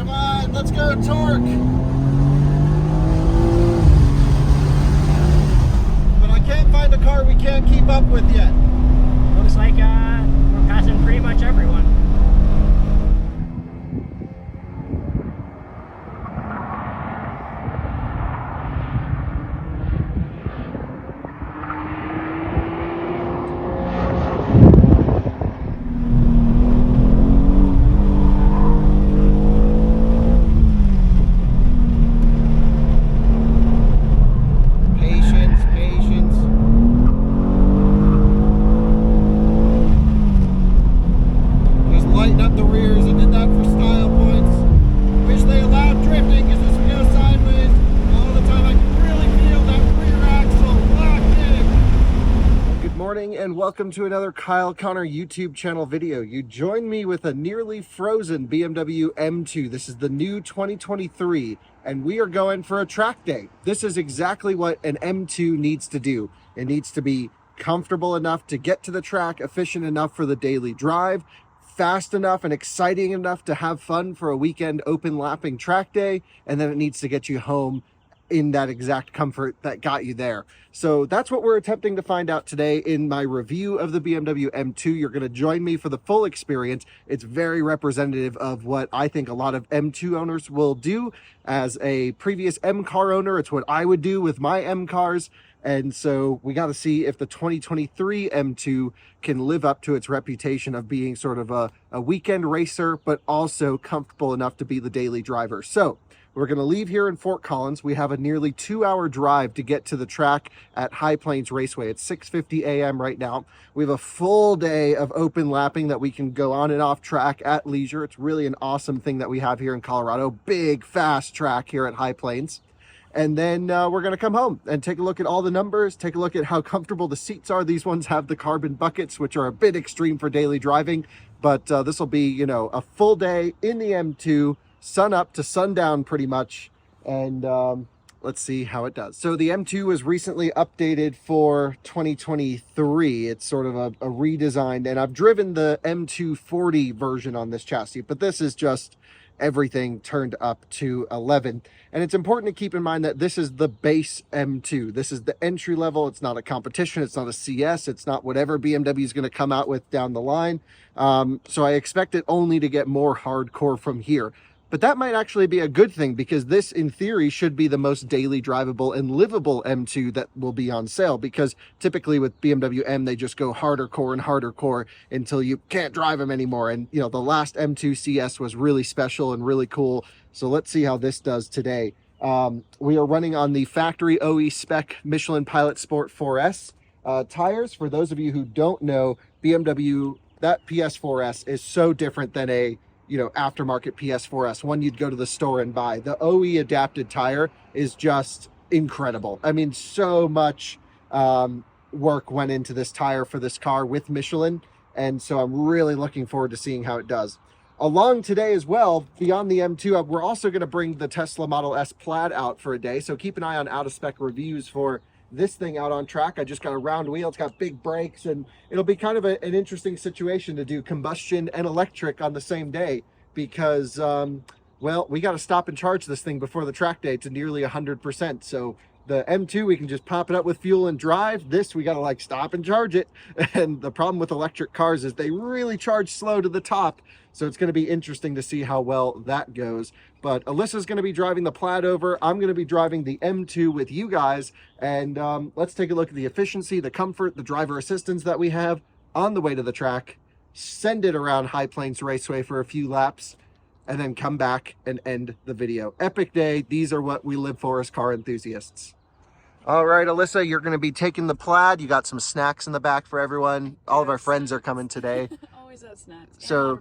Come on, let's go torque. But I can't find a car we can't keep up with yet. Looks like we're passing pretty much everyone. And welcome to another Kyle Connor YouTube channel video. You join me with a nearly frozen BMW M2. This is the new 2023, and we are going for a track day. This is exactly what an M2 needs to do. It needs to be comfortable enough to get to the track, efficient enough for the daily drive, fast enough and exciting enough to have fun for a weekend open lapping track day, and then it needs to get you home in that exact comfort that got you there. So that's what we're attempting to find out today in my review of the BMW M2. You're going to join me for the full experience. It's very representative of what I think a lot of M2 owners will do. As a previous M car owner, it's what I would do with my M cars. And so we got to see if the 2023 M2 can live up to its reputation of being sort of a weekend racer, but also comfortable enough to be the daily driver. So we're going to leave here in Fort Collins. We have a nearly 2-hour drive to get to the track at High Plains Raceway. It's 6:50 a.m. right now. We have a full day of open lapping that we can go on and off track at leisure. It's really an awesome thing that we have here in Colorado. Big, fast track here at High Plains. And then we're going to come home and take a look at all the numbers, take a look at how comfortable the seats are. These ones have the carbon buckets, which are a bit extreme for daily driving. But this will be, you know, a full day in the M2. Sun up to sundown pretty much, and let's see how it does. So the M2 was recently updated for 2023. It's sort of a redesign, and I've driven the M240 version on this chassis, but this is just everything turned up to 11. And it's important to keep in mind that this is the base M2. This is the entry level. It's not a competition. It's not a CS. It's not whatever BMW is going to come out with down the line. So I expect it only to get more hardcore from here. But that might actually be a good thing, because this, in theory, should be the most daily drivable and livable M2 that will be on sale, because typically with BMW M, they just go harder core and harder core until you can't drive them anymore. And, you know, the last M2 CS was really special and really cool. So let's see how this does today. We are running on the factory OE spec Michelin Pilot Sport 4S tires. For those of you who don't know, BMW, that PS4S is so different than a aftermarket PS4S, one you'd go to the store and buy. The OE adapted tire is just incredible. I mean, so much work went into this tire for this car with Michelin, and so I'm really looking forward to seeing how it does. Along today as well, beyond the M2, we're also going to bring the Tesla Model S Plaid out for a day, so keep an eye on Out of Spec reviews for this thing out on track. I just got a round wheel. It's got big brakes, and it'll be kind of an interesting situation to do combustion and electric on the same day, because well, we got to stop and charge this thing before the track day to nearly 100%. So the M2, we can just pop it up with fuel and drive. This, we got to like stop and charge it. And the problem with electric cars is they really charge slow to the top. So it's going to be interesting to see how well that goes. But Alyssa's going to be driving the Plaid over. I'm going to be driving the M2 with you guys. And let's take a look at the efficiency, the comfort, the driver assistance that we have on the way to the track. Send it around High Plains Raceway for a few laps, and then come back and end the video. Epic day. These are what we live for as car enthusiasts. All right, Alyssa, you're going to be taking the Plaid. You got some snacks in the back for everyone. All of our friends are coming today. Always have snacks. So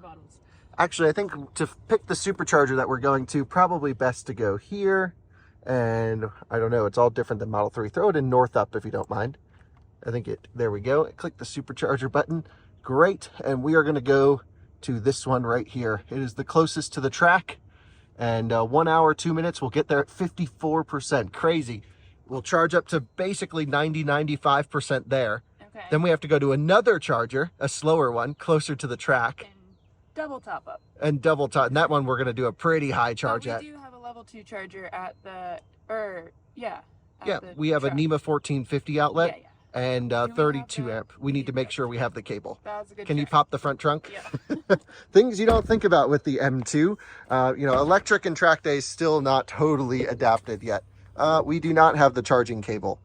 actually, I think to pick the Supercharger that we're going to, probably best to go here. And I don't know, it's all different than Model 3. Throw it in north up if you don't mind. I think there we go. Click the Supercharger button. Great. And we are going to go to this one right here. It is the closest to the track, and 1 hour 2 minutes, we'll get there at 54%. Crazy. We'll charge up to basically 95% there. Okay. Then we have to go to another charger, a slower one, closer to the track. double top up. And double top. And that one we're going to do a pretty high charge at. We do have a level 2 charger at the, we have a NEMA 1450 outlet. Yeah. And 32 amp. We need to make sure we have the cable. That was a good Can you check. pop the front trunk? Yeah. Things you don't think about with the M2. You know, electric and track day is still not totally adapted yet. We do not have the charging cable.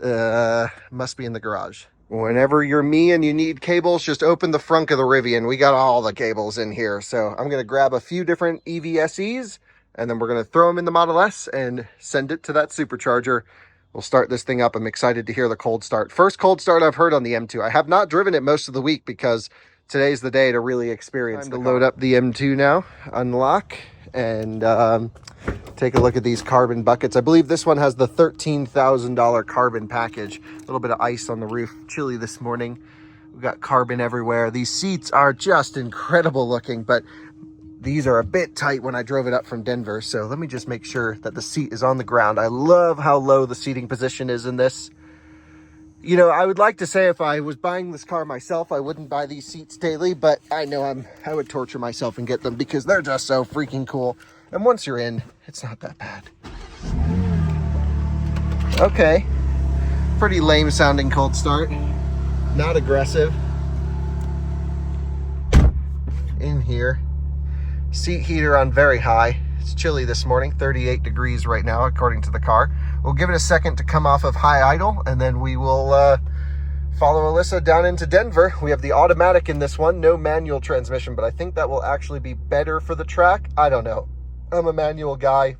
Must be in the garage. Whenever you're me and you need cables, just open the front of the Rivian. We got all the cables in here. So I'm going to grab a few different EVSEs and then we're going to throw them in the Model S and send it to that supercharger. We'll start this thing up. I'm excited to hear the cold start. First cold start I've heard on the M2. I have not driven it most of the week because today's the day to really experience. Time to load up the M2 now, unlock, and take a look at these carbon buckets. I believe this one has the $13,000 carbon package. A little bit of ice on the roof. Chilly this morning. We've got carbon everywhere. These seats are just incredible looking, but these are a bit tight when I drove it up from Denver. So let me just make sure that the seat is on the ground. I love how low the seating position is in this. You know, I would like to say if I was buying this car myself, I wouldn't buy these seats daily, but I know I would torture myself and get them because they're just so freaking cool. And once you're in, it's not that bad. Okay. Pretty lame sounding cold start. Not aggressive. In here. Seat heater on very high. It's chilly this morning, 38 degrees right now, according to the car. We'll give it a second to come off of high idle, and then we will follow Alyssa down into Denver. We have the automatic in this one, no manual transmission, but I think that will actually be better for the track. I don't know. I'm a manual guy.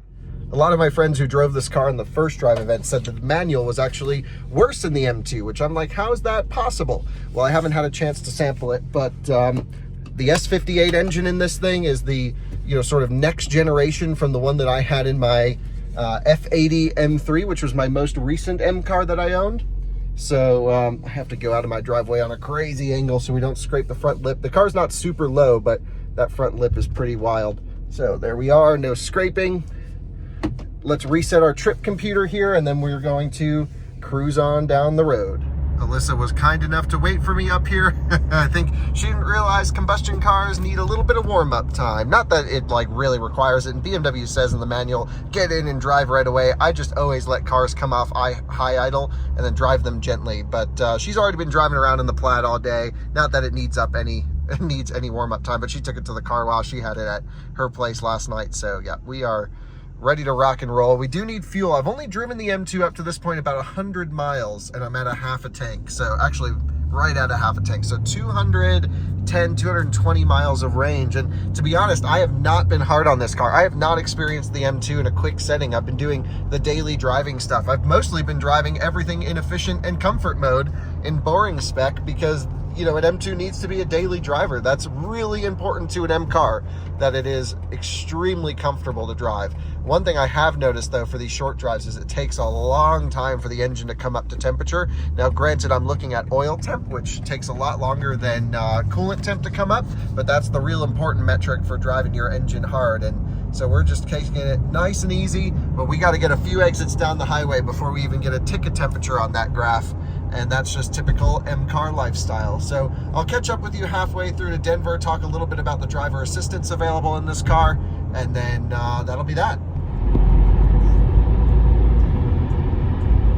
A lot of my friends who drove this car in the first drive event said that the manual was actually worse than the M2, which I'm like, how is that possible? Well, I haven't had a chance to sample it, but the S58 engine in this thing is the, you know, sort of next generation from the one that I had in my F80 M3, which was my most recent M car that I owned. So I have to go out of my driveway on a crazy angle so we don't scrape the front lip. The car's not super low, but that front lip is pretty wild. So there we are, no scraping. Let's reset our trip computer here, and then we're going to cruise on down the road. Alyssa was kind enough to wait for me up here. I think she didn't realize combustion cars need a little bit of warm-up time. Not that it like really requires it, and BMW says in the manual, get in and drive right away. I just always let cars come off high idle and then drive them gently. But she's already been driving around in the Plaid all day. Not that it needs any warm-up time, but she took it to the car while she had it at her place last night. So yeah, we are ready to rock and roll. We do need fuel. I've only driven the M2 up to this point about 100 miles, and I'm at a half a tank. So actually right at a half a tank. So 210, 220 miles of range. And to be honest, I have not been hard on this car. I have not experienced the M2 in a quick setting. I've been doing the daily driving stuff. I've mostly been driving everything in efficient and comfort mode in boring spec because, you know, an M2 needs to be a daily driver. That's really important to an M car, that it is extremely comfortable to drive. One thing I have noticed though for these short drives is it takes a long time for the engine to come up to temperature. Now granted, I'm looking at oil temp, which takes a lot longer than coolant temp to come up, but that's the real important metric for driving your engine hard. And so we're just taking it nice and easy, but we got to get a few exits down the highway before we even get a ticket temperature on that graph. And that's just typical M-car lifestyle. So I'll catch up with you halfway through to Denver, talk a little bit about the driver assistance available in this car, and then that'll be that.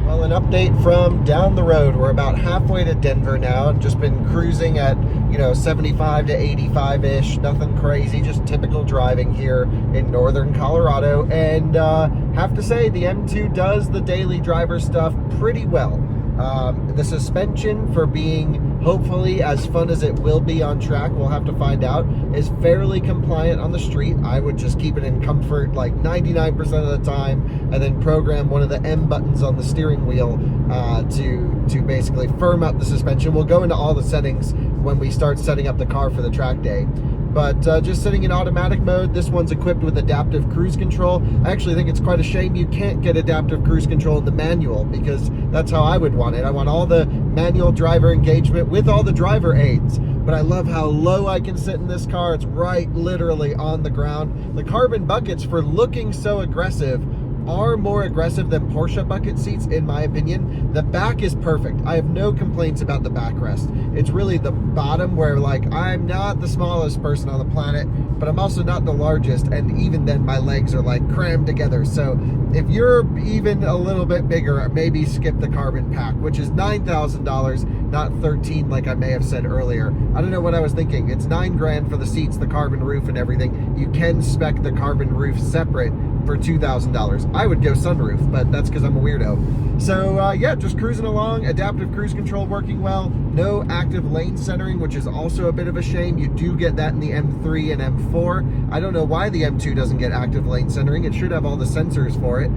Well, an update from down the road. We're about halfway to Denver now. I've just been cruising at, 75 to 85-ish. Nothing crazy, just typical driving here in northern Colorado. And have to say, the M2 does the daily driver stuff pretty well. The suspension, for being hopefully as fun as it will be on track, we'll have to find out, is fairly compliant on the street. I would just keep it in comfort like 99% of the time, and then program one of the M buttons on the steering wheel to basically firm up the suspension. We'll go into all the settings when we start setting up the car for the track day. But just sitting in automatic mode, this one's equipped with adaptive cruise control. I actually think it's quite a shame you can't get adaptive cruise control in the manual, because that's how I would want it. I want all the manual driver engagement with all the driver aids. But I love how low I can sit in this car. It's right literally on the ground. The carbon buckets, for looking so aggressive, are more aggressive than Porsche bucket seats, in my opinion. The back is perfect. I have no complaints about the backrest. It's really the bottom where, like, I'm not the smallest person on the planet, but I'm also not the largest, and even then my legs are like crammed together. So if you're even a little bit bigger, maybe skip the carbon pack, which is $9,000, not 13 like I may have said earlier. I don't know what I was thinking. It's $9 grand for the seats, the carbon roof and everything. You can spec the carbon roof separate for $2,000. I would go sunroof, but that's because I'm a weirdo. So yeah, just cruising along, adaptive cruise control working well, no active lane centering, which is also a bit of a shame. You do get that in the M3 and M4. I don't know why the M2 doesn't get active lane centering. It should have all the sensors for it.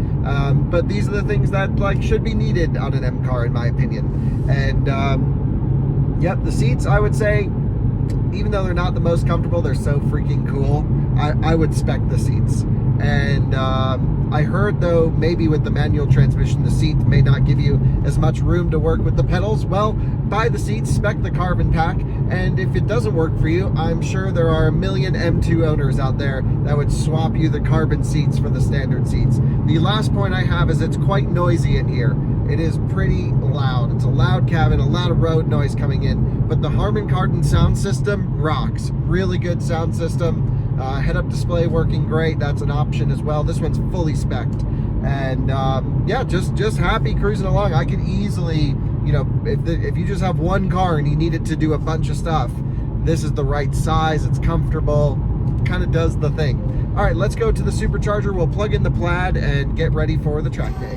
But these are the things that like should be needed on an M car, in my opinion. And yep, the seats, I would say, even though they're not the most comfortable, they're so freaking cool. I would spec the seats. And I heard, though, maybe with the manual transmission, the seat may not give you as much room to work with the pedals. Well, buy the seats, spec the carbon pack, and if it doesn't work for you, I'm sure there are a million M2 owners out there that would swap you the carbon seats for the standard seats. The last point I have is it's quite noisy in here. It is pretty loud. It's a loud cabin, a lot of road noise coming in, but the Harman Kardon sound system rocks. Really good sound system. Head-up display working great. That's an option as well. This one's fully spec'd. And yeah, just happy cruising along. I could easily, you know, if you just have one car and you need it to do a bunch of stuff, this is the right size. It's comfortable, kind of does the thing. All right, let's go to the Supercharger. We'll plug in the Plaid and get ready for the track day.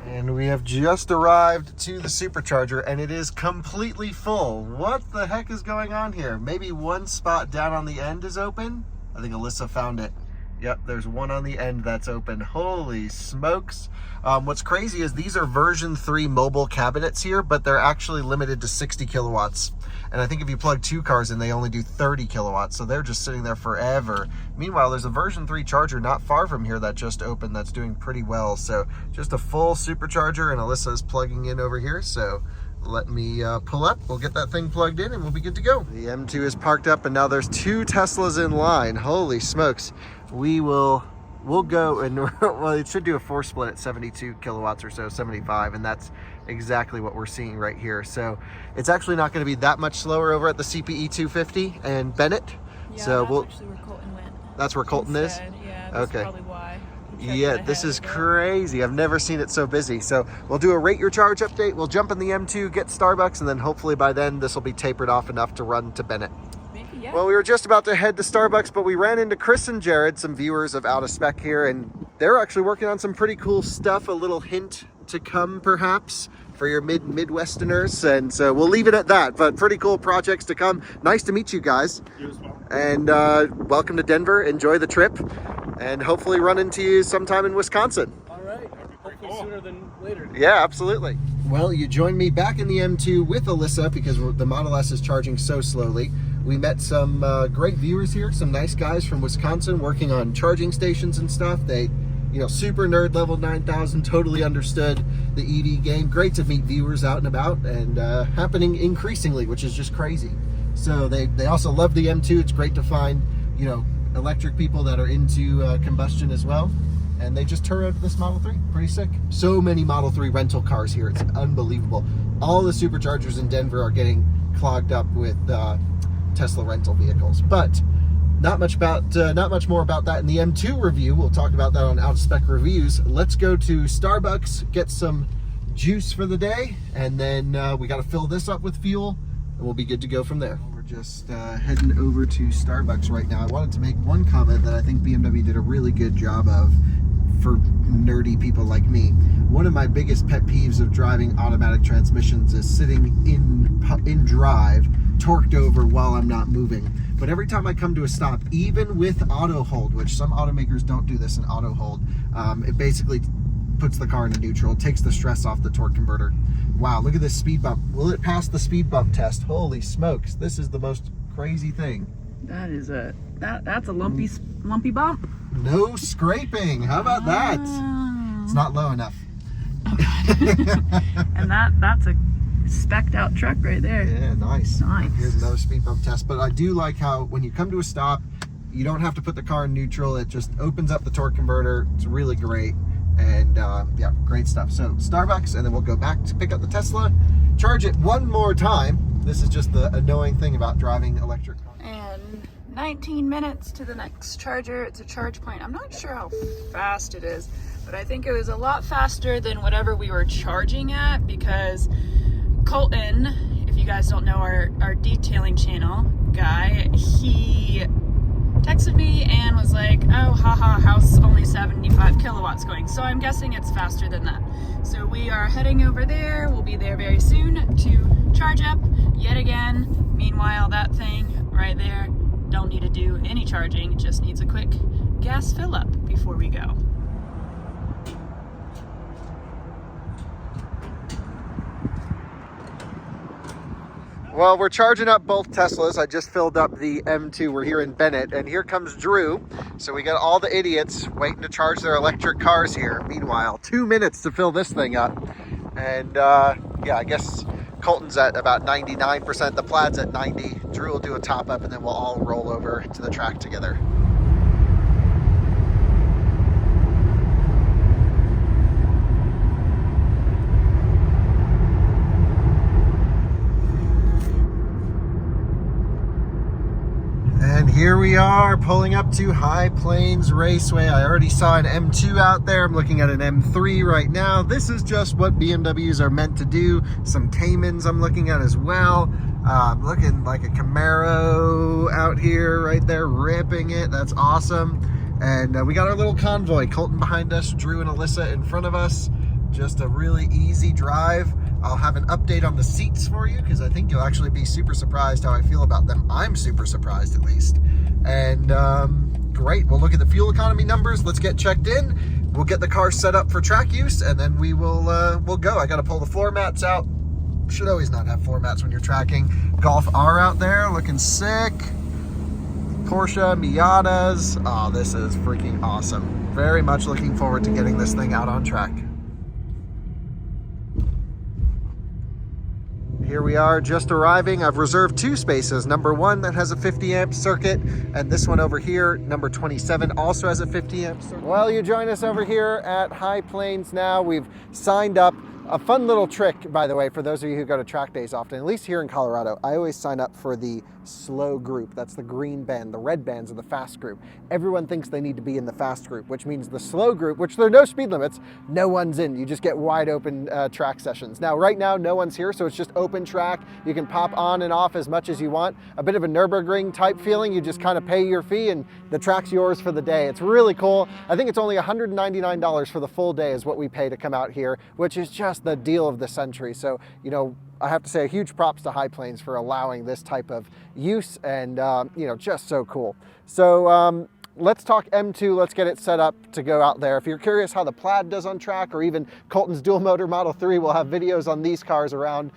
And we have just arrived to the Supercharger, and it is completely full. What the heck is going on here? Maybe one spot down on the end is open? I think Alyssa found it. Yep, there's one on the end that's open. Holy smokes. What's crazy is these are version 3 mobile cabinets here, but they're actually limited to 60 kilowatts. And I think if you plug 2 cars in, they only do 30 kilowatts. So they're just sitting there forever. Meanwhile, there's a version 3 charger not far from here that just opened that's doing pretty well. So just a full Supercharger, and Alyssa's plugging in over here. So let me pull up. We'll get that thing plugged in and we'll be good to go. The M2 is parked up, and now there's 2 Teslas in line. Holy smokes. We'll go and, well, it should do a 4 split at 72 kilowatts or so, 75, and that's exactly what we're seeing right here. So it's actually not going to be that much slower over at the CPE 250 and Bennett. Yeah, so that's actually where Colton went. That's where Colton instead. is? Yeah, that's okay. Probably why. Yeah, this is crazy. I've never seen it so busy. So we'll do a rate your charge update. We'll jump in the M2, get Starbucks, and then hopefully by then this will be tapered off enough to run to Bennett. Yeah. Well, we were just about to head to Starbucks, but we ran into Chris and Jared, some viewers of Out of Spec here, and they're actually working on some pretty cool stuff. A little hint to come, perhaps, for your Midwesterners, and so we'll leave it at that. But pretty cool projects to come. Nice to meet you guys. You as well. And welcome to Denver. Enjoy the trip, and hopefully run into you sometime in Wisconsin. All right. Hopefully sooner than later. Yeah, absolutely. Well, you joined me back in the M2 with Alyssa because the Model S is charging so slowly. We met some great viewers here, some nice guys from Wisconsin working on charging stations and stuff. They, you know, super nerd level 9000, totally understood the EV game. Great to meet viewers out and about, and happening increasingly, which is just crazy. So they also love the M2. It's great to find, you know, electric people that are into combustion as well. And they just turned out this Model 3. Pretty sick. So many Model 3 rental cars here. It's unbelievable. All the Superchargers in Denver are getting clogged up with Tesla rental vehicles. But not much more about that in the M2 review. We'll talk about that on Out of Spec reviews. Let's go to Starbucks, get some juice for the day, and then we got to fill this up with fuel, and we'll be good to go from there. We're just heading over to Starbucks right now. I wanted to make one comment that I think BMW did a really good job of for nerdy people like me. One of my biggest pet peeves of driving automatic transmissions is sitting in drive, torqued over while I'm not moving. But every time I come to a stop, even with auto hold, which some automakers don't do this in auto hold, it basically puts the car into neutral, takes the stress off the torque converter. Wow, look at this speed bump. Will it pass the speed bump test? Holy smokes, this is the most crazy thing. That is that's a lumpy bump. No scraping. How about that? It's not low enough. And that's a specced out truck right there. Yeah, nice. Nice. Here's another speed bump test. But I do like how when you come to a stop, you don't have to put the car in neutral. It just opens up the torque converter. It's really great. And yeah, great stuff. So Starbucks, and then we'll go back to pick up the Tesla, charge it one more time. This is just the annoying thing about driving electric cars. And 19 minutes to the next charger. It's a charge point. I'm not sure how fast it is, but I think it was a lot faster than whatever we were charging at, because Colton, if you guys don't know, our detailing channel guy, he texted me and was like, oh, haha, house only 75 kilowatts going. So I'm guessing it's faster than that. So we are heading over there. We'll be there very soon to charge up yet again. Meanwhile, that thing right there don't need to do any charging. It just needs a quick gas fill up before we go. Well, we're charging up both Teslas. I just filled up the M2. We're here in Bennett, and here comes Drew. So we got all the idiots waiting to charge their electric cars here. Meanwhile, 2 minutes to fill this thing up. And yeah, I guess Colton's at about 99%. The Plaid's at 90. Drew will do a top up, and then we'll all roll over to the track together. And here we are pulling up to High Plains Raceway. I already saw an M2 out there. I'm looking at an M3 right now. This is just what BMWs are meant to do. Some Caymans I'm looking at as well. Looking like a Camaro out here right there, ripping it. That's awesome. And we got our little convoy. Colton behind us, Drew and Alyssa in front of us. Just a really easy drive. I'll have an update on the seats for you because I think you'll actually be super surprised how I feel about them. I'm super surprised at least. And great, we'll look at the fuel economy numbers. Let's get checked in. We'll get the car set up for track use, and then we'll go. I got to pull the floor mats out. Should always not have floor mats when you're tracking. Golf R out there looking sick. Porsche, Miatas. Oh, this is freaking awesome. Very much looking forward to getting this thing out on track. Here we are just arriving. I've reserved 2 spaces. Number 1 that has a 50 amp circuit, and this one over here, number 27, also has a 50 amp circuit. Well, you join us over here at High Plains now. We've signed up. A fun little trick, by the way, for those of you who go to track days often, at least here in Colorado, I always sign up for the slow group. That's the green band. The red bands are the fast group. Everyone thinks they need to be in the fast group, which means the slow group, which there are no speed limits, no one's in. You just get wide open track sessions. Now, right now, no one's here, so it's just open track. You can pop on and off as much as you want. A bit of a Nürburgring type feeling. You just kind of pay your fee and the track's yours for the day. It's really cool. I think it's only $199 for the full day is what we pay to come out here, which is just the deal of the century. So, you know, I have to say a huge props to High Plains for allowing this type of use, and you know, just so cool. So let's talk M2. Let's get it set up to go out there. If you're curious how the Plaid does on track, or even Colton's dual motor Model 3, we'll have videos on these cars around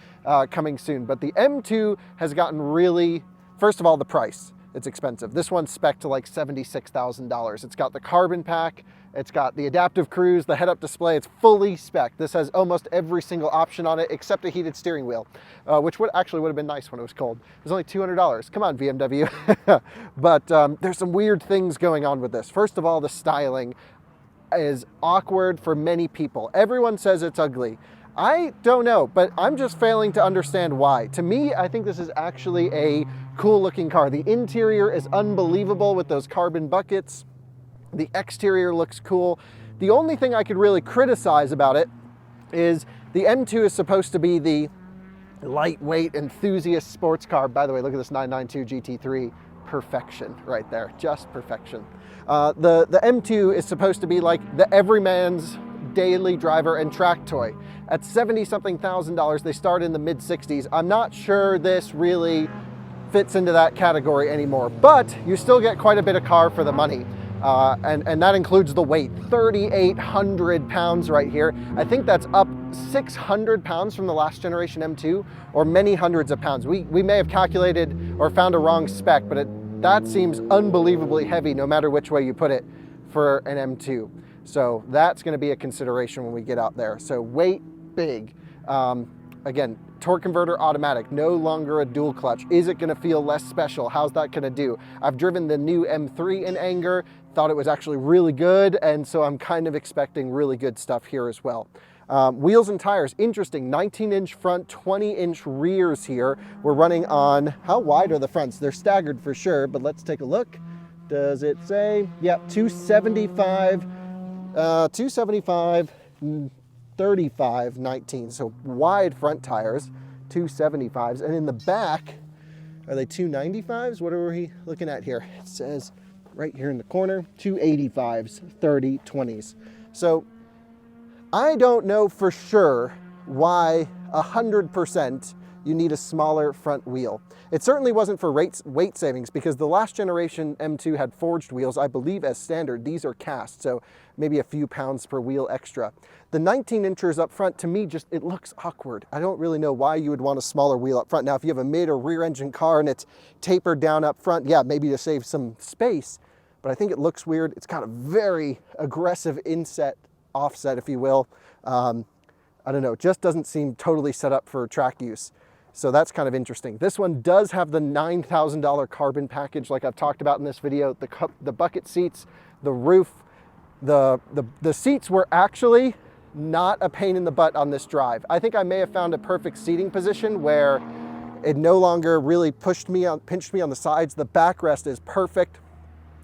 coming soon. But the M2 has gotten really, first of all, the price. It's expensive. This one's spec'd to like $76,000. It's got the carbon pack, it's got the adaptive cruise, the head-up display. It's fully spec'd. This has almost every single option on it except a heated steering wheel, which would have been nice when it was cold. It was only $200. Come on, BMW. But there's some weird things going on with this. First of all, the styling is awkward for many people. Everyone says it's ugly. I don't know, but I'm just failing to understand why. To me, I think this is actually a cool looking car. The interior is unbelievable with those carbon buckets. The exterior looks cool. The only thing I could really criticize about it is the M2 is supposed to be the lightweight enthusiast sports car. By the way, look at this 992 GT3. Perfection right there, just perfection. The M2 is supposed to be like the everyman's daily driver and track toy. At $70-something thousand, they start in the mid-60s. I'm not sure this really fits into that category anymore, but you still get quite a bit of car for the money. And that includes the weight, 3,800 pounds right here. I think that's up 600 pounds from the last generation M2, or many hundreds of pounds. We may have calculated or found a wrong spec, but that seems unbelievably heavy no matter which way you put it for an M2. So that's gonna be a consideration when we get out there. So weight, big. Again, torque converter automatic, no longer a dual clutch. Is it gonna feel less special? How's that gonna do? I've driven the new M3 in anger, thought it was actually really good, and so I'm kind of expecting really good stuff here as well. Wheels and tires, interesting, 19-inch front, 20-inch rears here. We're running on, how wide are the fronts? They're staggered for sure, but let's take a look. Does it say? Yep, 275, 35, 19. So wide front tires, 275s. And in the back, are they 295s? What are we looking at here? It says right here in the corner, 285s, 30, 20s. So I don't know for sure why 100% you need a smaller front wheel. It certainly wasn't for weight savings, because the last generation M2 had forged wheels, I believe as standard. These are cast, so maybe a few pounds per wheel extra. The 19 inchers up front, to me, just, it looks awkward. I don't really know why you would want a smaller wheel up front. Now, if you have a mid or rear engine car and it's tapered down up front, yeah, maybe to save some space, but I think it looks weird. It's got a very aggressive inset, offset, if you will. I don't know, it just doesn't seem totally set up for track use. So that's kind of interesting. This one does have the $9,000 carbon package like I've talked about in this video. The bucket seats, the roof, the seats were actually not a pain in the butt on this drive. I think I may have found a perfect seating position where it no longer really pinched me on the sides. The backrest is perfect.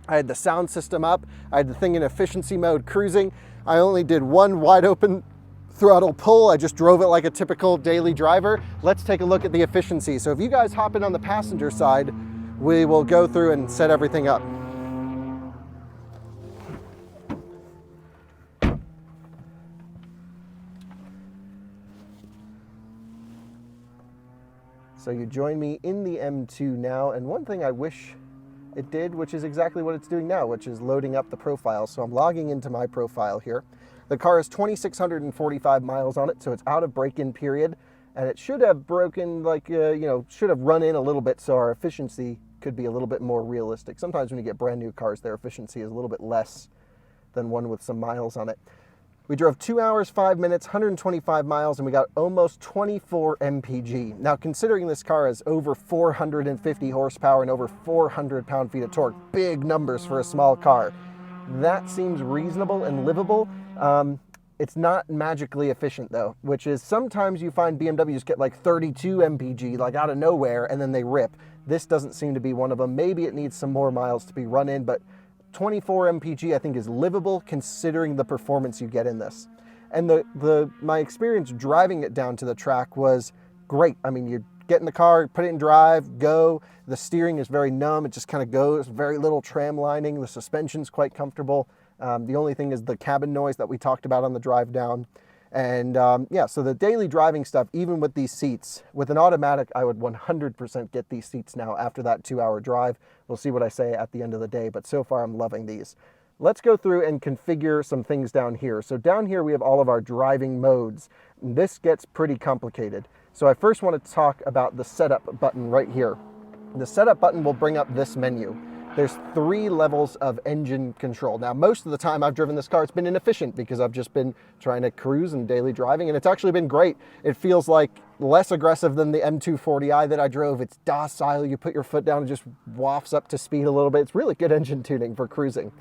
I had the sound system up. I had the thing in efficiency mode cruising. I only did one wide open throttle pull. I just drove it like a typical daily driver. Let's take a look at the efficiency. So if you guys hop in on the passenger side, we will go through and set everything up. So you join me in the M2 now, and one thing I wish it did, which is exactly what it's doing now, which is loading up the profile. So I'm logging into my profile here. The car has 2,645 miles on it, so it's out of break-in period, and it should have broken, should have run in a little bit, so our efficiency could be a little bit more realistic. Sometimes when you get brand new cars, their efficiency is a little bit less than one with some miles on it. We drove 2 hours, 5 minutes, 125 miles, and we got almost 24 mpg. Now, considering this car has over 450 horsepower and over 400 pound-feet of torque, big numbers for a small car, that seems reasonable and livable. It's not magically efficient though, which is sometimes you find BMWs get like 32 mpg, like out of nowhere, and then they rip. This doesn't seem to be one of them. Maybe it needs some more miles to be run in, but 24 mpg I think is livable considering the performance you get in this. And my experience driving it down to the track was great. I mean, you get in the car, put it in drive, go. The steering is very numb. It just kind of goes, very little tram lining. The suspension's quite comfortable. The only thing is the cabin noise that we talked about on the drive down. And yeah, so the daily driving stuff, even with these seats, with an automatic, I would 100% get these seats now after that 2-hour drive. We'll see what I say at the end of the day, but so far I'm loving these. Let's go through and configure some things down here. So down here we have all of our driving modes. This gets pretty complicated. So I first want to talk about the setup button right here. The setup button will bring up this menu. There's 3 levels of engine control. Now, most of the time I've driven this car, it's been inefficient because I've just been trying to cruise and daily driving, and it's actually been great. It feels like less aggressive than the M240i that I drove. It's docile. You put your foot down and just wafts up to speed a little bit. It's really good engine tuning for cruising.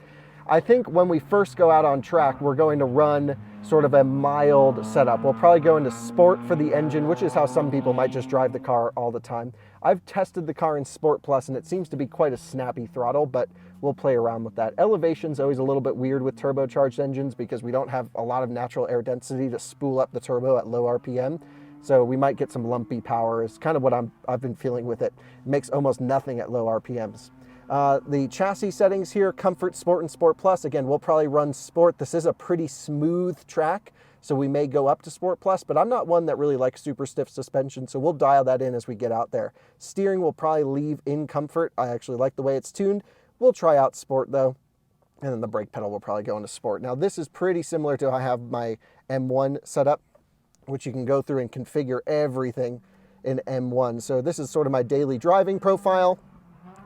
I think when we first go out on track, we're going to run sort of a mild setup. We'll probably go into sport for the engine, which is how some people might just drive the car all the time. I've tested the car in Sport Plus and it seems to be quite a snappy throttle, but we'll play around with that. Elevation's always a little bit weird with turbocharged engines because we don't have a lot of natural air density to spool up the turbo at low RPM. So we might get some lumpy power is kind of what I've been feeling with it. It makes almost nothing at low RPMs. The chassis settings here, Comfort, Sport, and Sport Plus. Again, we'll probably run Sport. This is a pretty smooth track, so we may go up to Sport Plus, but I'm not one that really likes super stiff suspension, so we'll dial that in as we get out there. Steering will probably leave in Comfort. I actually like the way it's tuned. We'll try out Sport though, and then the brake pedal will probably go into Sport. Now this is pretty similar to how I have my M1 set up, which you can go through and configure everything in M1. So this is sort of my daily driving profile.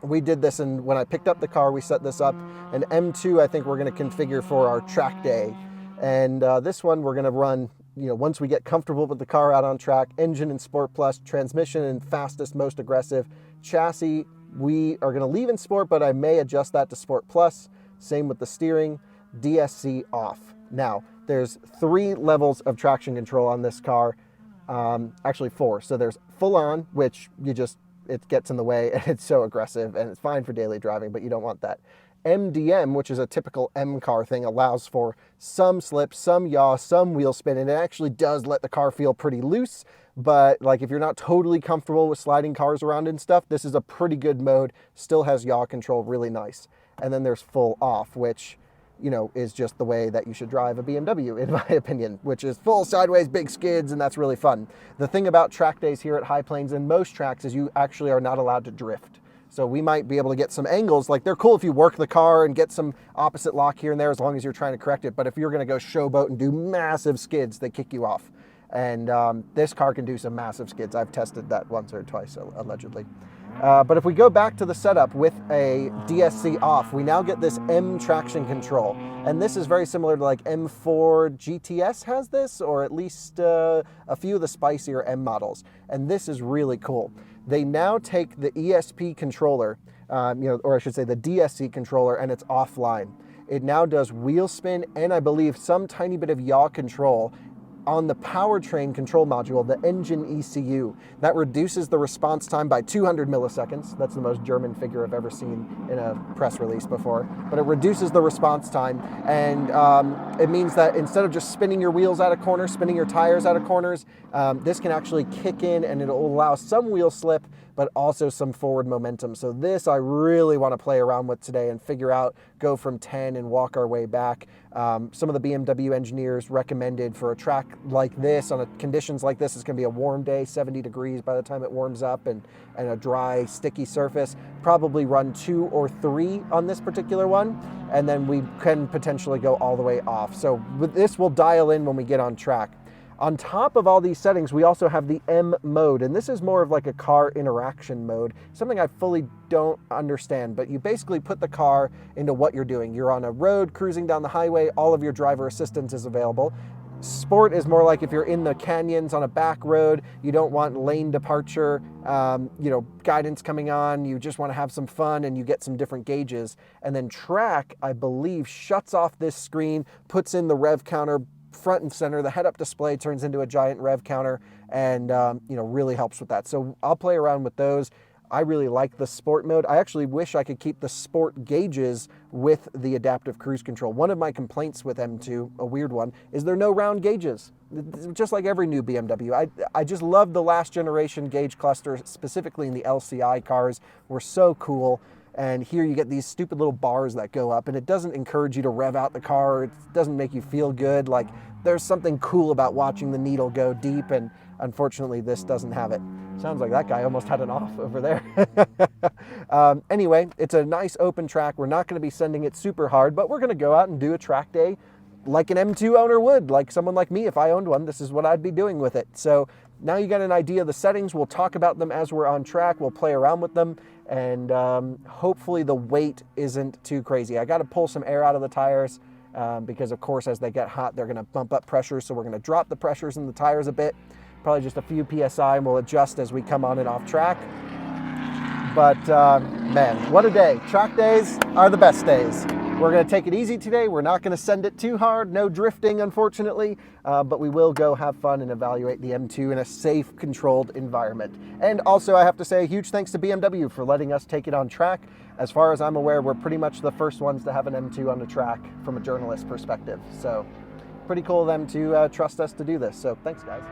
We did this, and when I picked up the car, we set this up. And M2, I think we're going to configure for our track day. And this one, we're going to run once we get comfortable with the car out on track, engine in Sport Plus, transmission in fastest, most aggressive, chassis, we are going to leave in Sport, but I may adjust that to Sport Plus. Same with the steering, DSC off. Now, there's 3 levels of traction control on this car, actually 4. So there's full on, which it gets in the way and it's so aggressive and it's fine for daily driving, but you don't want that. MDM, which is a typical M car thing, allows for some slip, some yaw, some wheel spin, and it actually does let the car feel pretty loose. But like if you're not totally comfortable with sliding cars around and stuff, this is a pretty good mode. Still has yaw control, really nice. And then there's full off, which is just the way that you should drive a BMW, in my opinion, which is full sideways, big skids, and that's really fun. The thing about track days here at High Plains and most tracks is you actually are not allowed to drift. So we might be able to get some angles. Like they're cool if you work the car and get some opposite lock here and there as long as you're trying to correct it. But if you're going to go showboat and do massive skids, they kick you off. And this car can do some massive skids. I've tested that once or twice, allegedly. But if we go back to the setup with a DSC off, we now get this M traction control. And this is very similar to like M4 GTS has this, or at least a few of the spicier M models. And this is really cool. They now take the ESP controller, or I should say the DSC controller, and it's offline. It now does wheel spin and I believe some tiny bit of yaw control on the powertrain control module, the engine ECU. That reduces the response time by 200 milliseconds. That's the most German figure I've ever seen in a press release before. But it reduces the response time, and it means that instead of just spinning your wheels out of corners, spinning your tires out of corners, this can actually kick in and it'll allow some wheel slip, but also some forward momentum. So this I really want to play around with today and figure out, go from 10 and walk our way back. Some of the BMW engineers recommended for a track like this, on conditions like this, it's going to be a warm day, 70 degrees by the time it warms up, and a dry, sticky surface. Probably run 2 or 3 on this particular one, and then we can potentially go all the way off. So with this, we'll dial in when we get on track. On top of all these settings, we also have the M mode, and this is more of like a car interaction mode, something I fully don't understand, but you basically put the car into what you're doing. You're on a road, cruising down the highway, all of your driver assistance is available. Sport is more like if you're in the canyons on a back road, you don't want lane departure, guidance coming on, you just want to have some fun and you get some different gauges. And then track, I believe, shuts off this screen, puts in the rev counter, front and center. The head-up display turns into a giant rev counter and really helps with that. So I'll play around with those. I really like the sport mode. I actually wish I could keep the sport gauges with the adaptive cruise control. One of my complaints with M2, a weird one, is there are no round gauges. Just like every new BMW. I just love the last generation gauge cluster, specifically in the LCI cars. Were so cool. And here you get these stupid little bars that go up, and it doesn't encourage you to rev out the car. It doesn't make you feel good. Like, there's something cool about watching the needle go deep, and unfortunately this doesn't have it. Sounds like that guy almost had an off over there. Anyway, it's a nice open track. We're not going to be sending it super hard, but we're going to go out and do a track day like an M2 owner would, like someone like me. If I owned one, this is what I'd be doing with it. So now you got an idea of the settings. We'll talk about them as we're on track. We'll play around with them, and hopefully the weight isn't too crazy. I got to pull some air out of the tires because, of course, as they get hot, they're going to bump up pressure. So we're going to drop the pressures in the tires a bit, probably just a few PSI, and we'll adjust as we come on and off track. But man, what a day. Track days are the best days. We're going to take it easy today. We're not going to send it too hard. No drifting, unfortunately, but we will go have fun and evaluate the M2 in a safe, controlled environment. And also, I have to say a huge thanks to BMW for letting us take it on track. As far as I'm aware, we're pretty much the first ones to have an M2 on the track from a journalist perspective. So pretty cool of them to trust us to do this. So thanks, guys.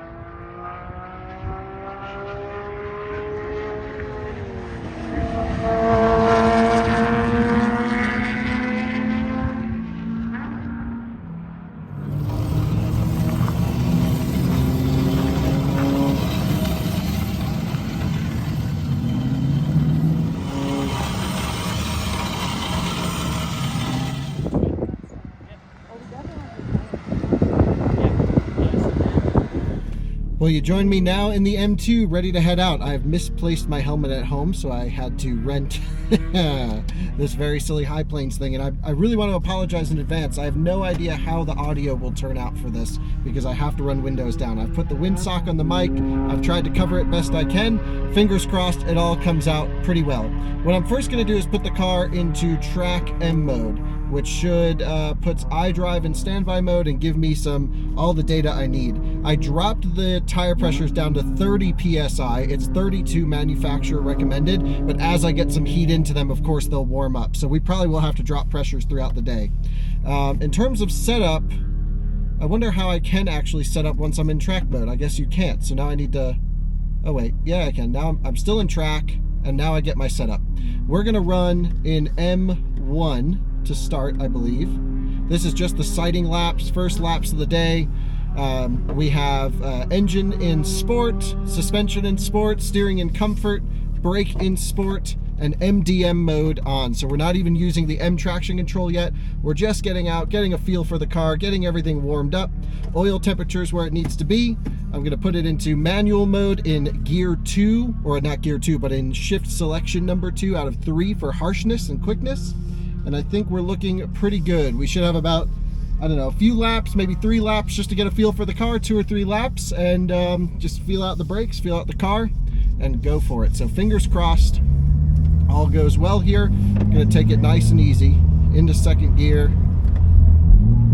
Well, you join me now in the M2, ready to head out. I've misplaced my helmet at home, so I had to rent this very silly High Plains thing, and I really want to apologize in advance. I have no idea how the audio will turn out for this, because I have to run windows down. I've put the windsock on the mic. I've tried to cover it best I can. Fingers crossed it all comes out pretty well. What I'm first going to do is put the car into Track M mode, which should puts iDrive in standby mode and give me all the data I need. I dropped the tire pressures down to 30 PSI. It's 32 manufacturer recommended, but as I get some heat into them, of course, they'll warm up. So we probably will have to drop pressures throughout the day. In terms of setup, I wonder how I can actually set up once I'm in track mode. I guess you can't. So now I need to, oh wait, yeah, I can. Now I'm still in track, and now I get my setup. We're gonna run in M1 to start, I believe. This is just the sighting laps, first laps of the day. We have engine in sport, suspension in sport, steering in comfort, brake in sport, and MDM mode on. So we're not even using the M traction control yet. We're just getting out, getting a feel for the car, getting everything warmed up. Oil temperature's where it needs to be. I'm gonna put it into manual mode in gear 2, or not gear 2, but in shift selection number 2 out of 3 for harshness and quickness. And I think we're looking pretty good. We should have about, I don't know, a few laps, maybe 3 laps just to get a feel for the car, 2 or 3 laps, and just feel out the brakes, feel out the car, and go for it. So fingers crossed, all goes well here. I'm gonna take it nice and easy into second gear,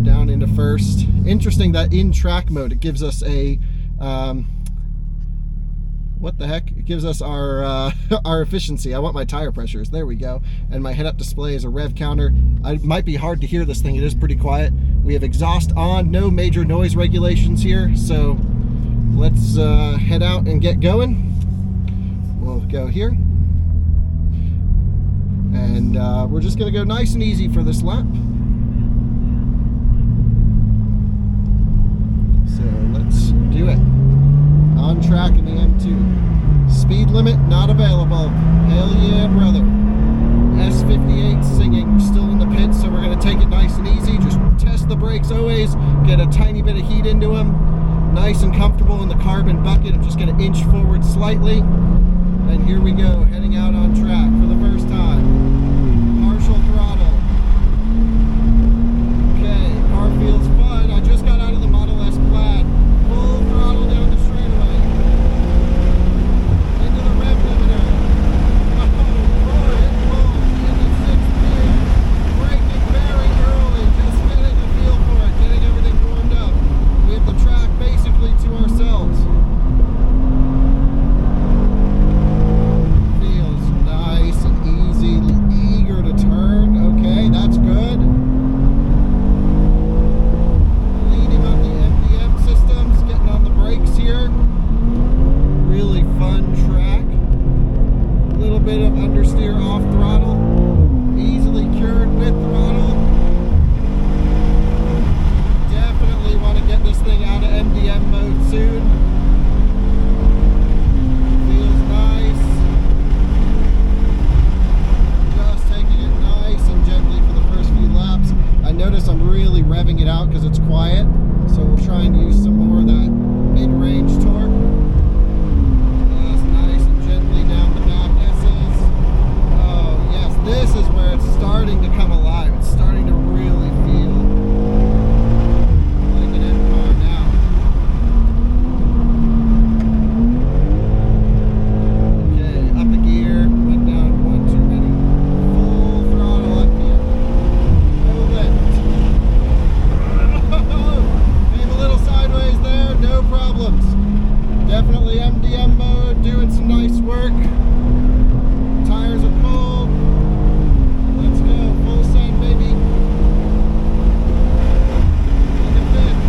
down into first. Interesting that in track mode, it gives us a, what the heck? It gives us our our efficiency. I want my tire pressures. There we go. And my head-up display is a rev counter. It might be hard to hear this thing. It is pretty quiet. We have exhaust on, no major noise regulations here. So let's head out and get going. We'll go here. And we're just going to go nice and easy for this lap. So let's do it. On track in the M2. Speed limit not available. Hell yeah, brother. S58 singing. We're still in the pits, so we're going to take it nice and easy. Just test the brakes always. Get a tiny bit of heat into them. Nice and comfortable in the carbon bucket. I'm just going to inch forward slightly. And here we go, heading out on track for the first time. Partial throttle. Okay, car feels fun. I just got out of the Model S Plaid. Full throttle down the straightaway. Into the rev limiter. Oh, roar it rolls into 6th gear. Braking very early, just getting a feel for it, getting everything warmed up. We have the track basically to ourselves. Feels nice and easy, eager to turn. Okay, that's good. Leaning on the MDM systems, getting on the brakes here. Really fun track. A little bit of understeer off throttle. Easily cured with throttle. Definitely want to get this thing out of MDM mode soon. Feels nice. Just taking it nice and gently for the first few laps. I notice I'm really revving it out because it's quiet, so we'll try and use some more of that mid-range torque. Just nice and gently down the back S's. Oh yes, this is where it's starting to come alive. It's starting to really feel like an M car now. Okay, up the gear, went down one too many. Full throttle up here. No lift. Came a little sideways there, no problems. Definitely MDM mode, doing some nice work. Tires are cold. Let's go, full send, baby. Into fifth.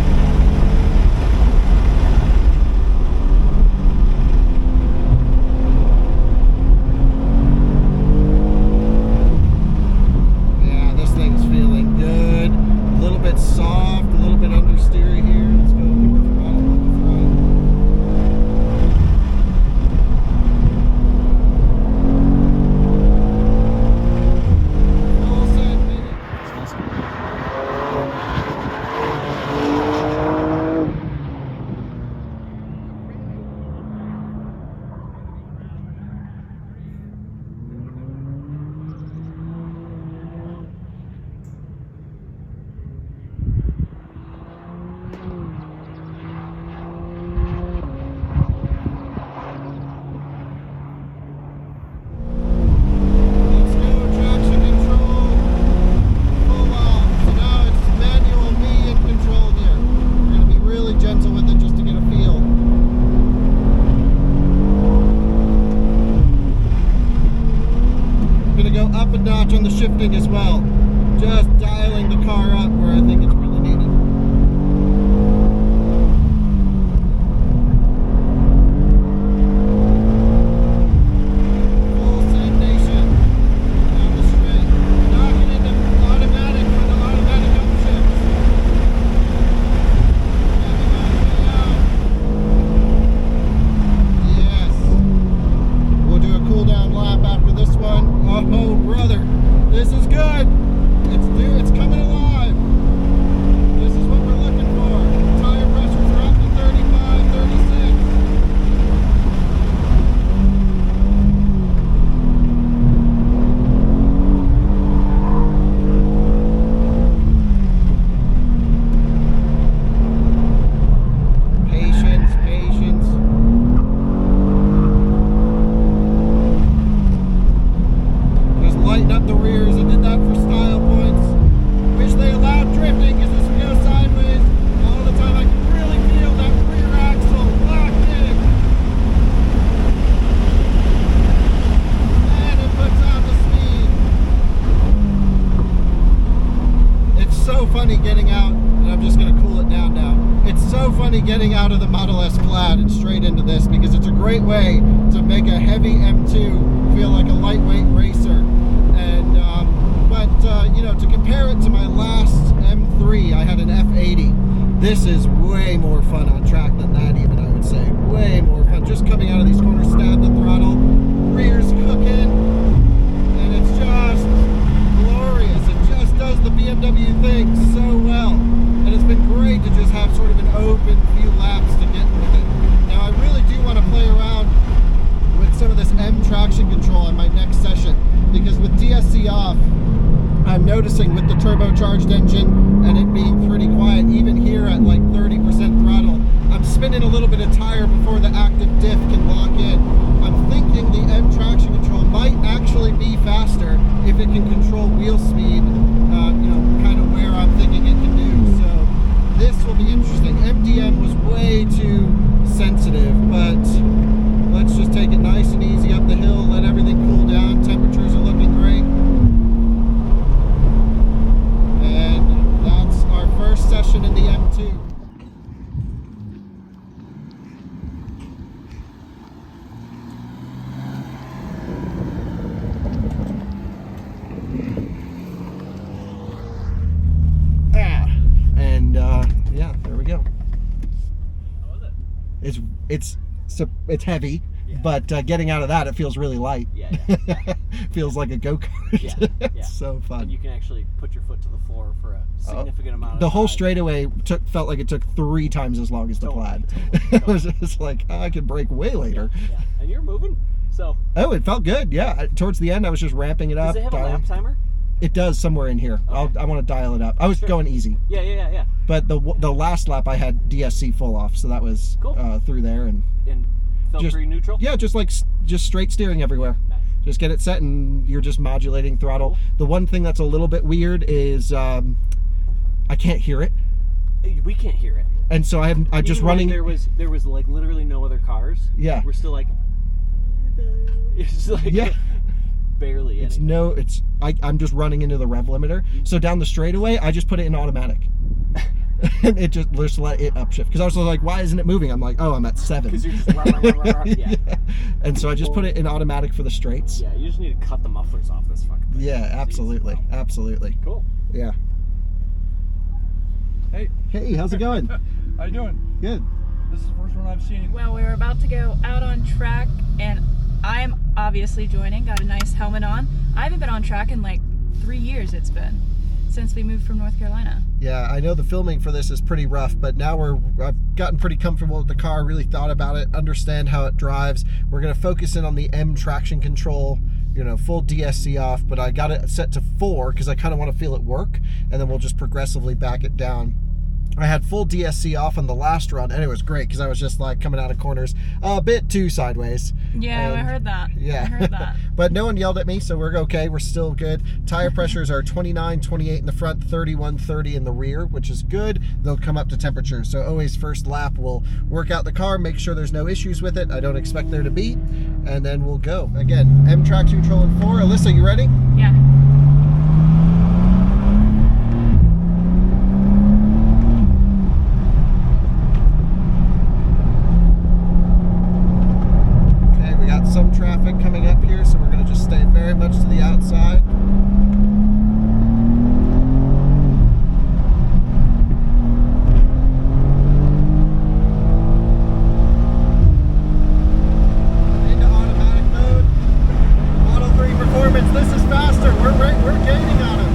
Yeah, this thing's feeling good. A little bit soft, a little bit understeery here. Let's go more throttle on the front. plaid and straight into this because it's a great way to make a heavy M2 feel like a lightweight racer. And you know, to compare it to my last M3, I had an F80. This is way more fun on track than that, even, I would say. Way more fun. Just coming out of these corners, stab the throttle, rear's cooking, and it's just glorious. It just does the BMW thing so well. And it's been great to just have sort of an open few laps to get with it. Now, I really do want to play around with some of this M traction control on my next session, because with DSC off, I'm noticing with the turbocharged engine and it being pretty quiet, even here at like 30% throttle, I'm spinning a little bit of tire before the active diff can lock in. I'm thinking the M traction control might actually be faster if it can control wheel speed, you know, kind of where I'm thinking it can do. So this will be interesting. MDM was way too sensitive, but let's just take it nice and easy up the hill, let everything cool down. Temperatures are looking great. And that's our first session in the M2. Yeah, there we go. How was it? It's heavy, Yeah. but getting out of that, it feels really light. Yeah. Feels like a go-kart. Yeah. It's so fun. And you can actually put your foot to the floor for a significant amount of The whole time. straightaway felt like it took 3 times as long as the plaid. It was just like, I could brake way later. Yeah. And you're moving, so. Oh, it felt good. Yeah, towards the end, I was just ramping it up. Does it have a lap timer? It does somewhere in here. Okay. I want to dial it up. I was going easy. Yeah. But the last lap I had DSC full off, so that was Cool. through there and felt just pretty neutral? Yeah, just straight steering everywhere. Nice. Just get it set and you're just modulating throttle. Cool. The one thing that's a little bit weird is I can't hear it, We can't hear it. and so I'm just Even when running. there was like literally no other cars. Yeah. We're still like. It's just like. Yeah. Barely anything. I'm just running into the rev limiter. So down the straightaway, I just put it in automatic. And it just let it upshift. Because I was like, why isn't it moving? I'm like, oh, I'm at 7. Because you're just rah, rah, rah, rah, rah. Yeah. And so I just put it in automatic for the straights. Yeah, you just need to cut the mufflers off this fucking thing. Yeah, absolutely. Jeez. Absolutely. Cool. Yeah. Hey, Hey, how's it going? how you doing? Good. This is the first one I've seen. Well, we're about to go out on track, and I'm obviously joining. Got a nice helmet on. I haven't been on track in like 3 years. It's been since we moved from North Carolina. Yeah, I know the filming for this is pretty rough, but now I've gotten pretty comfortable with the car, really thought about it, understand how it drives. We're going to focus in on the M traction control, you know, full DSC off, but I got it set to 4 because I kind of want to feel it work, and then we'll just progressively back it down. I had full DSC off on the last run, and it was great because I was just like coming out of corners a bit too sideways. Yeah, I And, heard that. Yeah. I heard that. But no one yelled at me, so we're okay. We're still good. Tire pressures are 29, 28 in the front, 31, 30 in the rear, which is good. They'll come up to temperature. So always first lap, we'll work out the car, make sure there's no issues with it. I don't expect there to be. And then we'll go. Again, M traction control in 4. Alyssa, you ready? Yeah. Some traffic coming up here, so we're going to just stay very much to the outside. Into automatic mode. Model 3 performance. This is faster. We're gaining on him.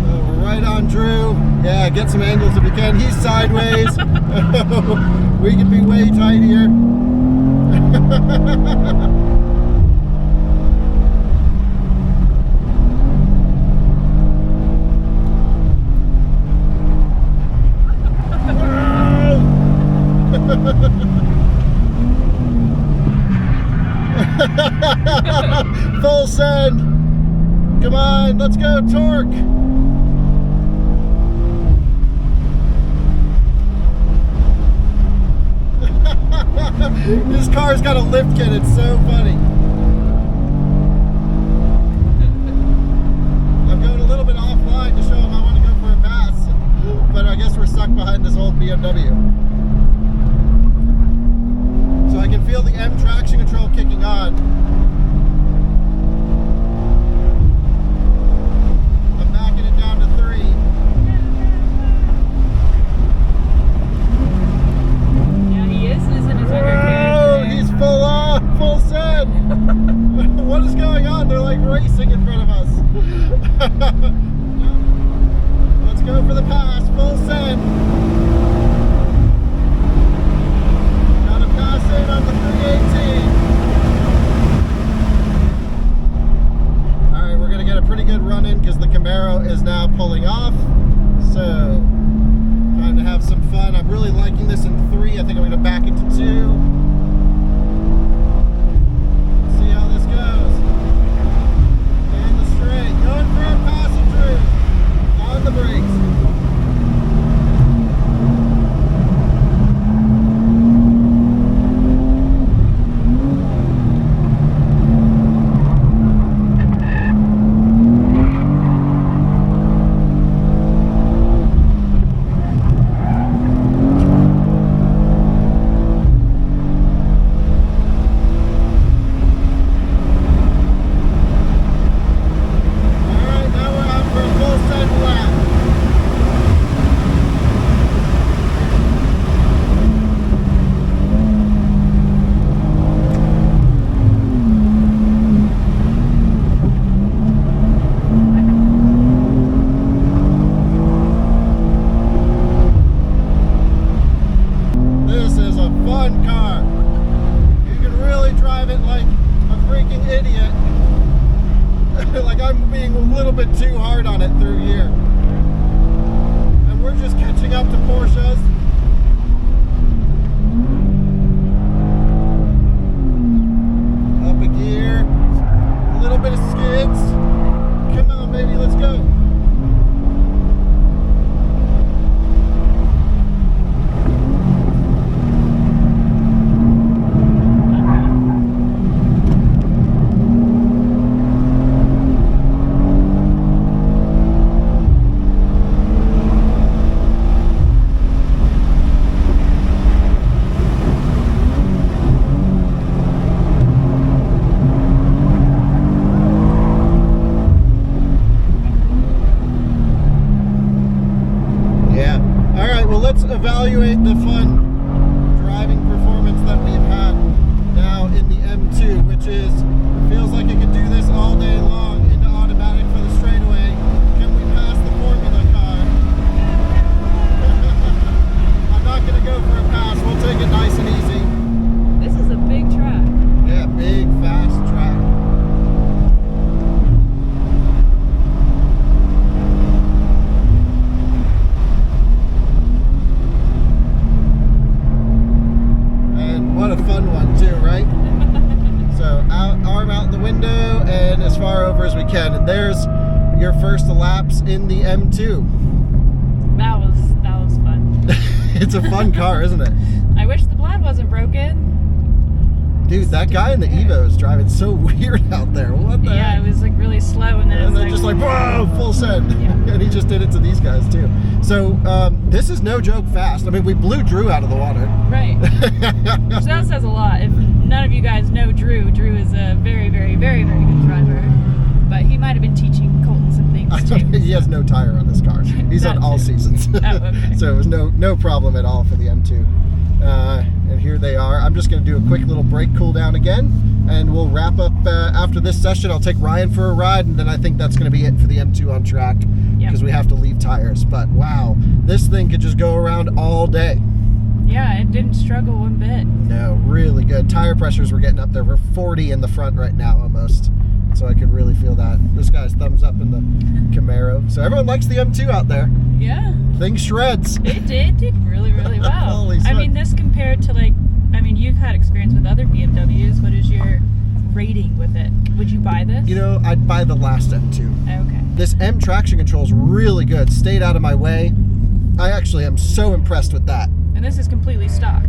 So we're right on Drew. Yeah, get some angles if you can. He's sideways. We can be way tighter. Full send. Come on, let's go, torque. This car's got a lift kit, it's so funny. I'm going a little bit offline to show him I want to go for a pass, but I guess we're stuck behind this old BMW. on, they're like racing in front of us. Let's go for the pass, full send. Gotta pass in on the 318. Alright, we're gonna get a pretty good run in because the Camaro is now pulling off. So, time to have some fun. I'm really liking this in 3. I think I'm gonna back into 2. See how this goes. And the straight, going for a passenger. On the brakes. Like I'm being a little bit too hard on it through here. And we're just catching up to Porsches. Up a gear. A little bit of skids. Come on, baby, let's go. Evaluate the fun driving performance that we've had now in the M2, which is, feels like it could do this all day long into automatic for the straightaway. Can we pass the Formula car? I'm not going to go for a pass. We'll take it nice and easy. This is a big track. Yeah, big, fast track. What a fun one too, right? So arm out the window and as far over as we can. And there's your first laps in the M2. That was fun. It's a fun car, isn't it? I wish the blad wasn't broken. Dude, that guy in the Evo is driving so weird out there. What the Yeah, heck? it was like really slow and then Just like, whoa, full send. Yeah. And he just did it to these guys too. So this is no joke fast. I mean, we blew Drew out of the water. Right. So that says a lot. If none of you guys know Drew is a very, very, very, very good driver. But he might have been teaching Colton some things too. He has no tire on this car. He's on all seasons. Oh, okay. So it was no problem at all for the M2. And here they are. I'm just going to do a quick little brake cool down again, and we'll wrap up after this session. I'll take Ryan for a ride, and then I think that's going to be it for the M2 on track, because we have to leave tires. But wow, this thing could just go around all day. Yeah, it didn't struggle one bit. No, really good. Tire pressures were getting up there. We're 40 in the front right now almost. So I could really feel that. This guy's thumbs up in the Camaro. So everyone likes the M2 out there. Yeah. Thing shreds. It did really, really well. Holy I smokes. mean, this compared to you've had experience with other BMWs. What is your rating with it? Would you buy this? You know, I'd buy the last M2. Okay. This M traction control is really good. Stayed out of my way. I actually am so impressed with that. And this is completely stock.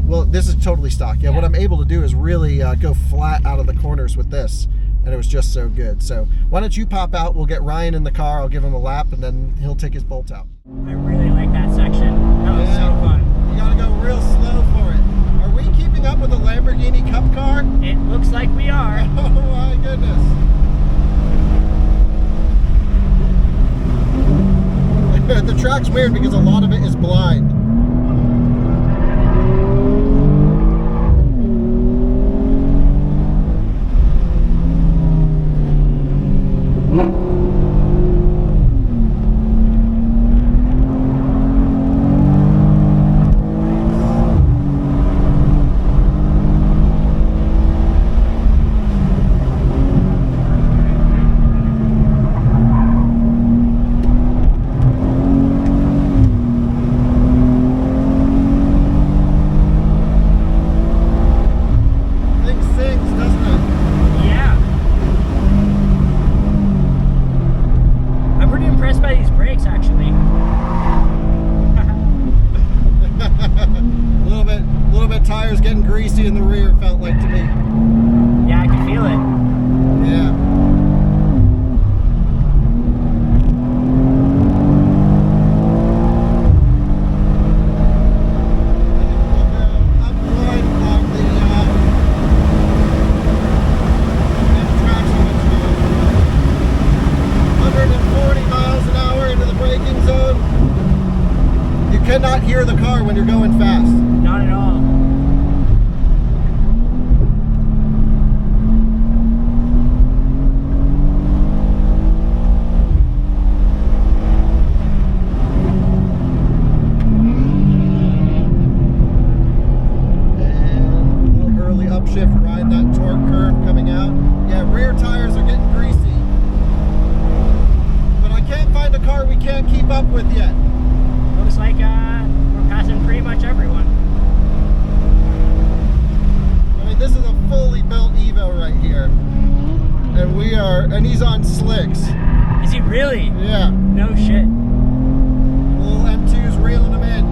Well, this is totally stock. Yeah, what I'm able to do is really go flat out of the corners with this. And it was just so good. So why don't you pop out? We'll get Ryan in the car. I'll give him a lap, and then he'll take his bolt out. I really like that section. That was so fun. You gotta go real slow for it. Are we keeping up with the Lamborghini Cup car? It looks like we are. Oh my goodness. The track's weird because a lot of it is blind. greasy in the rear, felt like to me. Yeah, I can feel it. Yeah. Up one on the traction control. 140 miles an hour into the braking zone. You cannot hear the car when you're going fast. Not at all. Upshift, ride that torque curve coming out. Yeah, rear tires are getting greasy. But I can't find a car we can't keep up with yet. Looks like we're passing pretty much everyone. I mean, this is a fully built Evo right here. And he's on slicks. Is he really? Yeah. No shit. Little M2's reeling him in.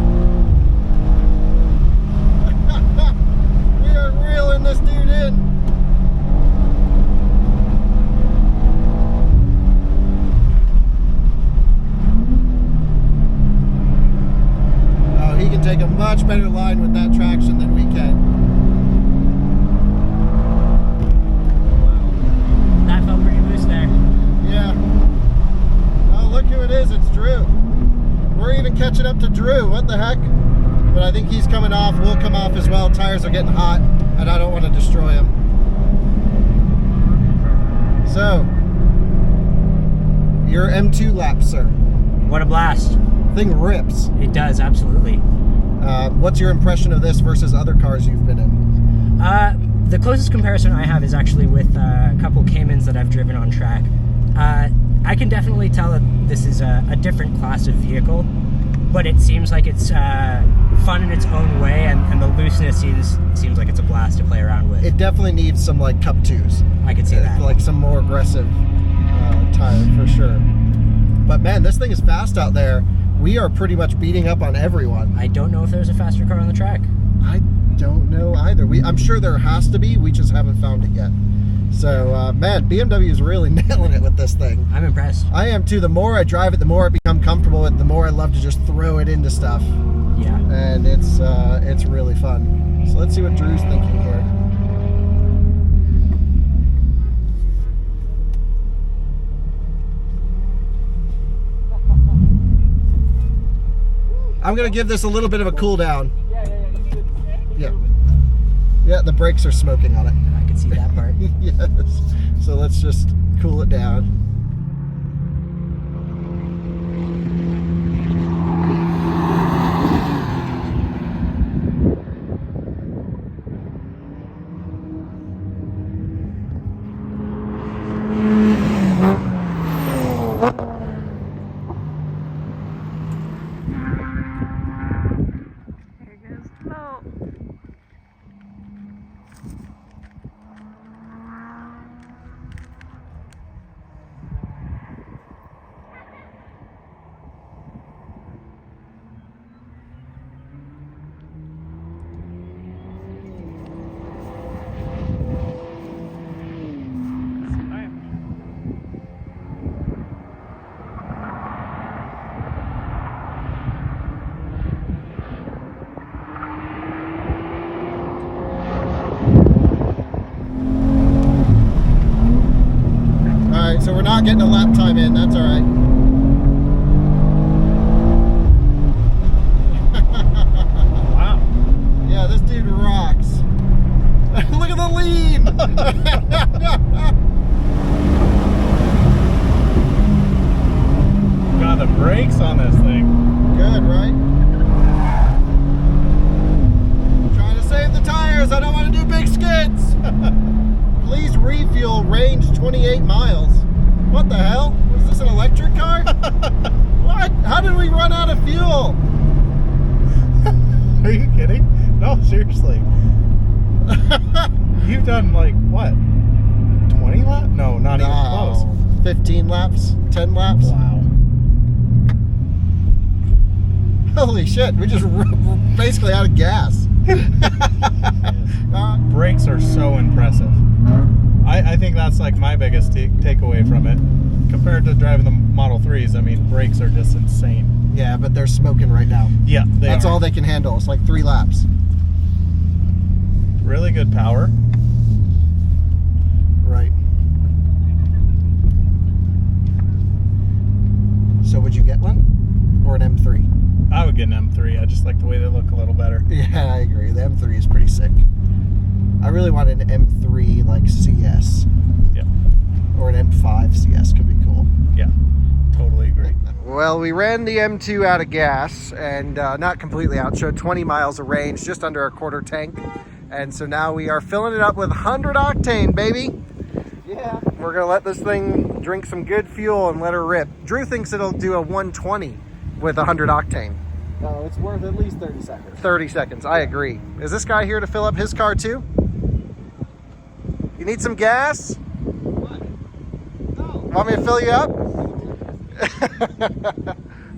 We are reeling this dude in. Oh, he can take a much better line with that traction than we can. Wow. That felt pretty loose there. Yeah. Oh, look who it is. It's Drew. We're even catching up to Drew. What the heck? But I think he's coming off. We'll come off as well. Tires are getting hot, and I don't want to destroy them. So, your M2 lap, sir. What a blast. Thing rips. It does, absolutely. What's your impression of this versus other cars you've been in? The closest comparison I have is actually with a couple Caymans that I've driven on track. I can definitely tell that this is a different class of vehicle, but it seems like it's fun in its own way, and the looseness seems like it's a blast to play around with. It definitely needs some like Cup 2s. I could see that. Like some more aggressive tire for sure. But man, this thing is fast out there. We are pretty much beating up on everyone. I don't know if there's a faster car on the track. I don't know either. I'm sure there has to be. We just haven't found it yet. So, man, BMW is really nailing it with this thing. I'm impressed. I am too. The more I drive it, the more I become comfortable with it, the more I love to just throw it into stuff. Yeah. And it's really fun. So let's see what Drew's thinking here. I'm going to give this a little bit of a cool down. Yeah. Yeah, the brakes are smoking on it. I can see that part. Yes. So let's just cool it down. So we're not getting a lap time in, that's all right. Wow. Yeah, this dude rocks. Look at the lean! Got the brakes on this thing. Good, right? Trying to save the tires, I don't want to do big skids! Please refuel, range 28 miles. What the hell? Was this an electric car? What? How did we run out of fuel? Are you kidding? No, seriously. You've done like, what? 20 laps? No, not even close. 15 laps? 10 laps? Wow. Holy shit, we just basically out of gas. Brakes are so impressive. I think that's like my biggest takeaway from it. Compared to driving the Model 3s, I mean, brakes are just insane. Yeah, but they're smoking right now. Yeah, that's all they can handle. It's like 3 laps. Really good power. Right. So would you get one? Or an M3? I would get an M3. I just like the way they look a little better. Yeah, I agree. The M3 is pretty sick. I really want an M3 like CS. Yeah. Or an M5 CS could be cool. Yeah, totally agree. Well, we ran the M2 out of gas, and not completely out, showed 20 miles of range, just under a quarter tank. And so now we are filling it up with 100 octane, baby. Yeah. We're gonna let this thing drink some good fuel and let her rip. Drew thinks it'll do a 120 with 100 octane. No, it's worth at least 30 seconds. 30 seconds, I agree. Is this guy here to fill up his car too? You need some gas? What? No. Want me to fill you up?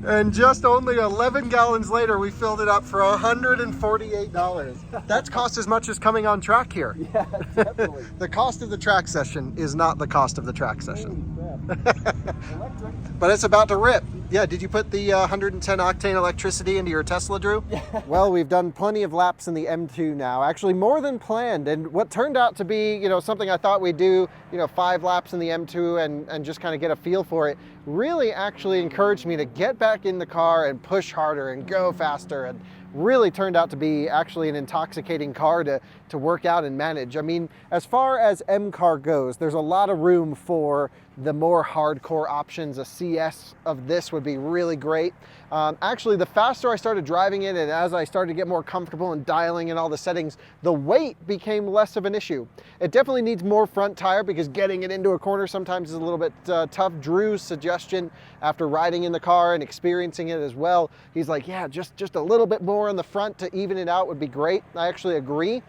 And just only 11 gallons later, we filled it up for $148. That's cost as much as coming on track here. Yeah, definitely. The cost of the track session is not the cost of the track session. Electric. But it's about to rip. Yeah, did you put the 110 octane electricity into your Tesla, Drew? Yeah. Well, we've done plenty of laps in the M2 now, actually more than planned. And what turned out to be, something I thought we'd do, 5 laps in the M2 and just kind of get a feel for it, really actually encouraged me to get back in the car and push harder and go faster, and really turned out to be actually an intoxicating car to work out and manage. I mean, as far as M car goes, there's a lot of room for the more hardcore options. A CS of this would be really great. Actually, the faster I started driving it and as I started to get more comfortable and dialing in all the settings, the weight became less of an issue. It definitely needs more front tire because getting it into a corner sometimes is a little bit tough. Drew's suggestion after riding in the car and experiencing it as well, he's like, yeah, just a little bit more on the front to even it out would be great. I actually agree.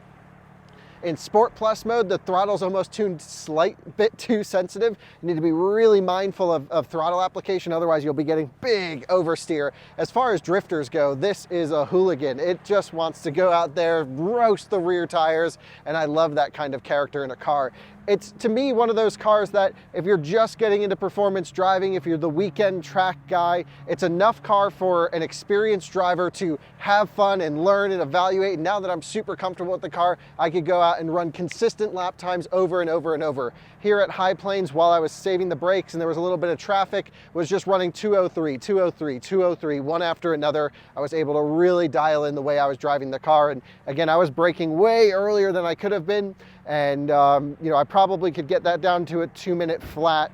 In Sport Plus mode, the throttle's almost tuned slight bit too sensitive. You need to be really mindful of throttle application, otherwise you'll be getting big oversteer. As far as drifters go, this is a hooligan. It just wants to go out there, roast the rear tires, and I love that kind of character in a car. It's, to me, one of those cars that if you're just getting into performance driving, if you're the weekend track guy, it's enough car for an experienced driver to have fun and learn and evaluate. And now that I'm super comfortable with the car, I could go out and run consistent lap times over and over and over. Here at High Plains, while I was saving the brakes and there was a little bit of traffic, was just running 203, 203, 203, one after another. I was able to really dial in the way I was driving the car. And again, I was braking way earlier than I could have been. And I probably could get that down to a 2-minute flat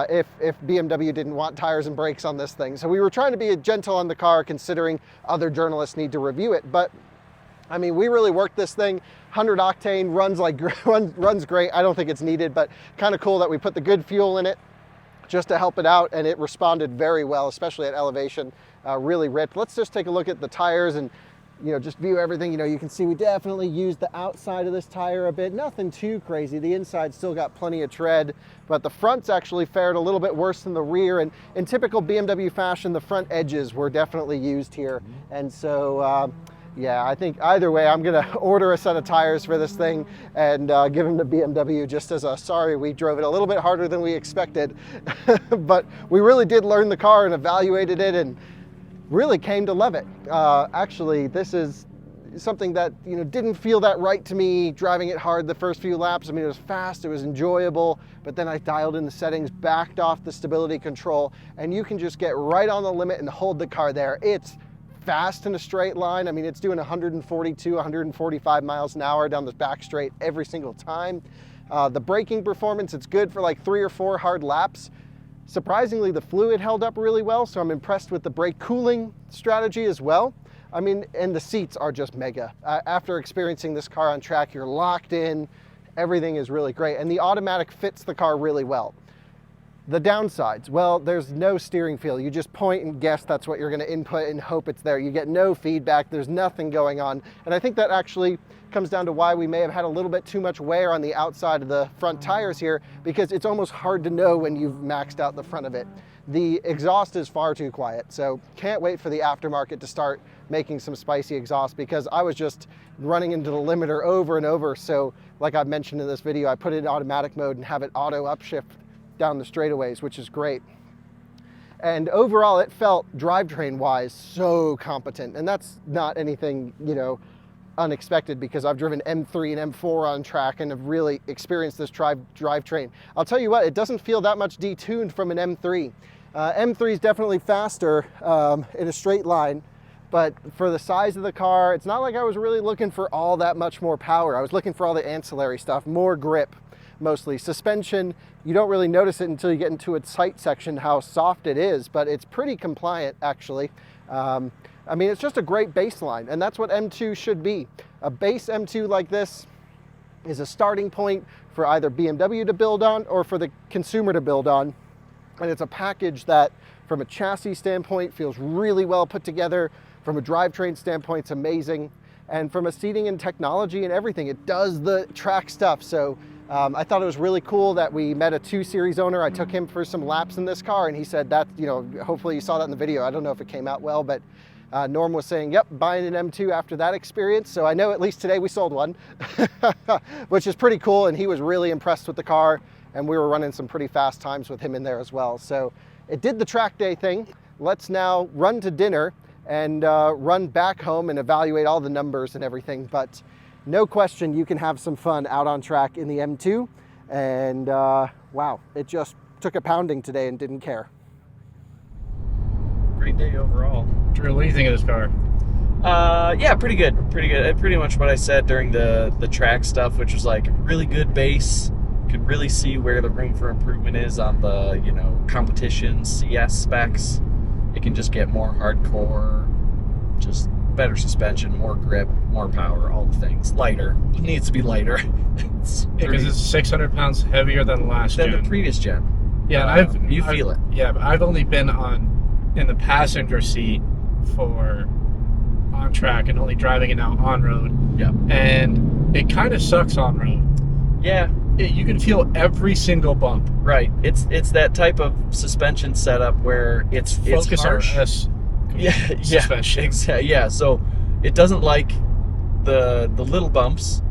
if BMW didn't want tires and brakes on this thing. So we were trying to be gentle on the car considering other journalists need to review it. But I mean, we really worked this thing. 100 octane runs great. I don't think it's needed, but kind of cool that we put the good fuel in it just to help it out, and it responded very well, especially at elevation. Really ripped. Let's just take a look at the tires and just view everything. You can see we definitely used the outside of this tire a bit. Nothing too crazy. The inside still got plenty of tread, but the front's actually fared a little bit worse than the rear. And in typical BMW fashion, the front edges were definitely used here. And so, yeah, I think either way, I'm going to order a set of tires for this thing and give them to BMW just as a sorry, we drove it a little bit harder than we expected. But we really did learn the car and evaluated it and really came to love it. Actually, this is something that didn't feel that right to me driving it hard the first few laps. I mean, it was fast, it was enjoyable, but then I dialed in the settings, backed off the stability control, and you can just get right on the limit and hold the car there. It's fast in a straight line. I mean, it's doing 142, 145 miles an hour down this back straight every single time. The braking performance, it's good for like 3 or 4 hard laps. Surprisingly, the fluid held up really well, so I'm impressed with the brake cooling strategy as well. I mean, and the seats are just mega. After experiencing this car on track, you're locked in, everything is really great, and the automatic fits the car really well. The downsides, well, there's no steering feel. You just point and guess that's what you're going to input and hope it's there. You get no feedback, there's nothing going on. And I think that actually comes down to why we may have had a little bit too much wear on the outside of the front tires here, because it's almost hard to know when you've maxed out the front of it. The exhaust is far too quiet, so can't wait for the aftermarket to start making some spicy exhaust, because I was just running into the limiter over and over. So like I've mentioned in this video, I put it in automatic mode and have it auto upshift down the straightaways, which is great. And overall, it felt drivetrain wise so competent, and that's not anything, you know, unexpected, because I've driven M3 and M4 on track and have really experienced this drivetrain. I'll tell you what, it doesn't feel that much detuned from an M3. M3 is definitely faster in a straight line, but for the size of the car, it's not like I was really looking for all that much more power. I was looking for all the ancillary stuff, more grip, mostly. Suspension, you don't really notice it until you get into its sight section, how soft it is, but it's pretty compliant, actually. I mean, it's just a great baseline, and that's what M2 should be. A base M2 like this is a starting point for either BMW to build on or for the consumer to build on. And it's a package that, from a chassis standpoint, feels really well put together. From a drivetrain standpoint, it's amazing. And from a seating and technology and everything, it does the track stuff. So I thought it was really cool that we met a 2 Series owner. I took him for some laps in this car, and he said that, you know, hopefully you saw that in the video. I don't know if it came out well, but Norm was saying, yep, buying an M2 after that experience. So I know at least today we sold one, which is pretty cool. And he was really impressed with the car, and we were running some pretty fast times with him in there as well. So it did the track day thing. Let's now run to dinner and run back home and evaluate all the numbers and everything. But no question, you can have some fun out on track in the M2. And wow, it just took a pounding today and didn't care. Great day overall. Drew, what do you think of this car? Yeah, pretty good. Pretty good. Pretty much what I said during the track stuff, which was like really good base. Could really see where the room for improvement is on the, you know, competition CS specs. It can just get more hardcore, just better suspension, more grip, more power, all the things. Lighter. It needs to be lighter. Because it's 600 pounds heavier than last gen. Than the previous gen. Yeah, you feel it. Yeah, but I've only been in the passenger seat for on track and only driving it now on road. Yeah. And it kind of sucks on road. Yeah. You can feel every single bump. Right. It's that type of suspension setup where it's harsh. RS suspension. Yeah, exactly. Yeah. So it doesn't like the little bumps,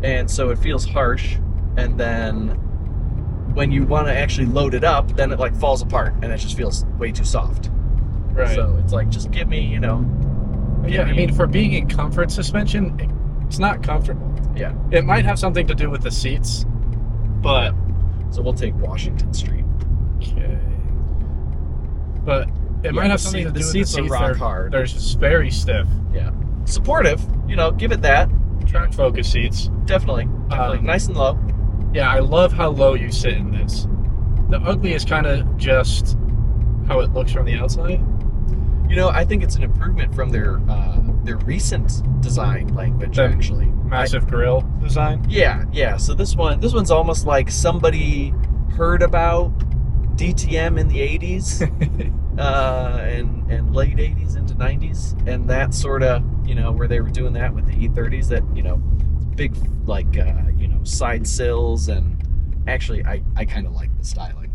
and so it feels harsh. And then when you want to actually load it up, then it like falls apart, and it just feels way too soft. Right. So it's like, just give me, you know. Yeah. I mean, for being in comfort suspension, it's not comfortable. Yeah. It might have something to do with the seats. But so we'll take Washington Street. Okay. But it might have something to do with the seats. Are rock hard. They're just very stiff. Yeah. Supportive, you know, give it that. Track focus seats. Definitely. Nice and low. Yeah, I love how low you sit in this. The ugly is kind of just how it looks from the outside. You know, I think it's an improvement from their recent design language, actually. Massive grille design? Yeah. So this one's almost like somebody heard about DTM in the 80s and late 80s into 90s, and that sort of, you know, where they were doing that with the E30s, that, you know, big, like, you know, side sills, and actually I kind of like the styling.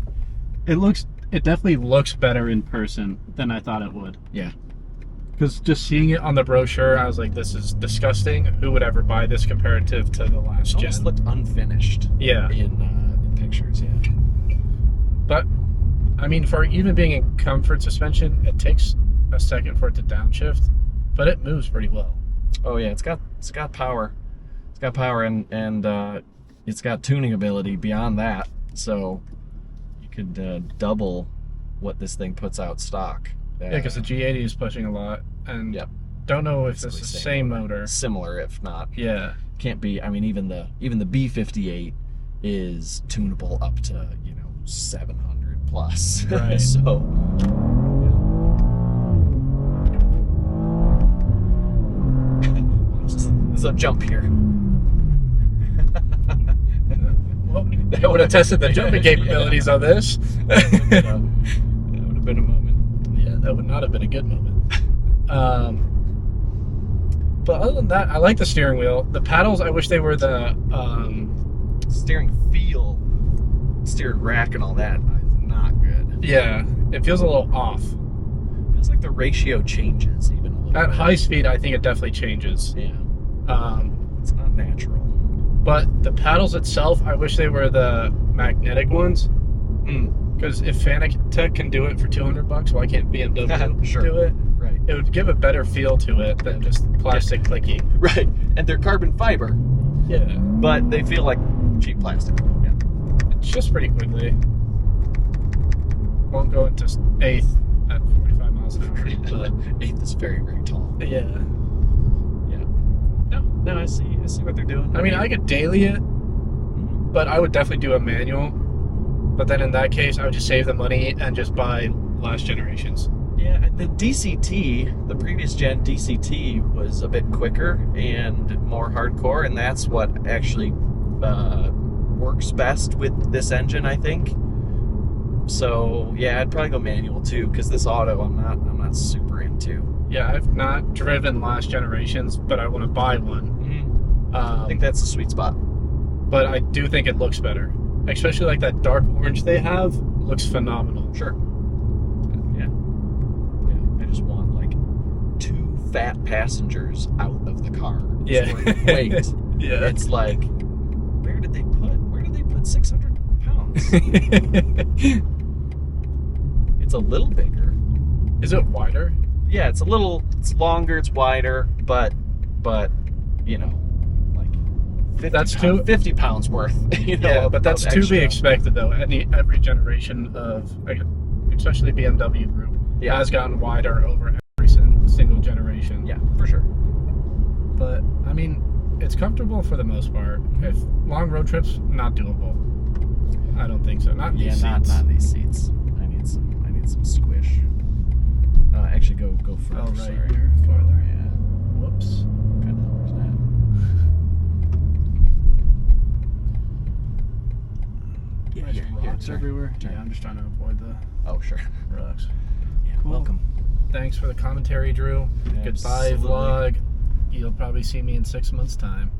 It definitely looks better in person than I thought it would. Yeah. Because just seeing it on the brochure, I was like, this is disgusting. Who would ever buy this comparative to the last gen? It almost looked unfinished. Yeah. In pictures, yeah. But, I mean, for even being in comfort suspension, it takes a second for it to downshift, but it moves pretty well. Oh yeah, it's got power. It's got power, and it's got tuning ability beyond that. So you could double what this thing puts out stock. Yeah, because the G80 is pushing a lot, and yep. Don't know if it's the same motor. Similar, if not. Yeah. Can't be. I mean, even the B58 is tunable up to, you know, 700 plus. Right. So. There's a jump here. Well, they would have tested the jumping capabilities on this. That would have been a moment. Yeah, that would not have been a good moment. But other than that, I like the steering wheel. The paddles, I wish they were the steering feel, steering rack and all that is not good. Yeah, it feels a little off. Feels like the ratio changes even a little At bit. high speed, I think it definitely changes. Yeah. It's not natural. But the paddles itself, I wish they were the magnetic ones. Because if Fanatec can do it for $200, why can't BMW Sure. do it? Right. It would give a better feel to it than just plastic clicking. Right. And they're carbon fiber, Yeah. but they feel like cheap plastic. Yeah. It's just pretty quickly. Won't go into 8th at 45 miles an hour. But 8th is very, very tall. yeah. Yeah. No, I see what they're doing. I mean, I could daily it, but I would definitely do a manual. But then in that case, I would just save the money and just buy last generations. Yeah, the DCT, the previous gen DCT, was a bit quicker and more hardcore, and that's what actually works best with this engine, I think. So yeah, I'd probably go manual too, because this auto I'm not super into. Yeah, I've not driven last generations, but I want to buy one. I think that's the sweet spot. But I do think it looks better. Especially like that dark orange they have looks phenomenal. Sure. Yeah. I just want like 2 fat passengers out of the car. Yeah. Wait. Yeah. It's like, where did they put 600 pounds? It's a little bigger. Is it wider? Yeah, it's longer, it's wider, but you know, like 50 pounds worth. You know, Yeah, but that's of to be extra. expected though. Every generation of, like, especially BMW group, has gotten wider over every single generation. Yeah, for sure. But I mean, it's comfortable for the most part. If long road trips, not doable. I don't think so. Not in these seats. Not in these seats. I need some squish. Actually, go further. Oh, right Sorry. here, farther. Yeah. Whoops. Kind of where's that? There's rocks turn. everywhere. Turn. Yeah, I'm just trying to avoid the Oh, sure. rocks. Yeah, Cool. welcome. Thanks for the commentary, Drew. Goodbye, Absolutely. vlog. You'll probably see me in 6 months' time.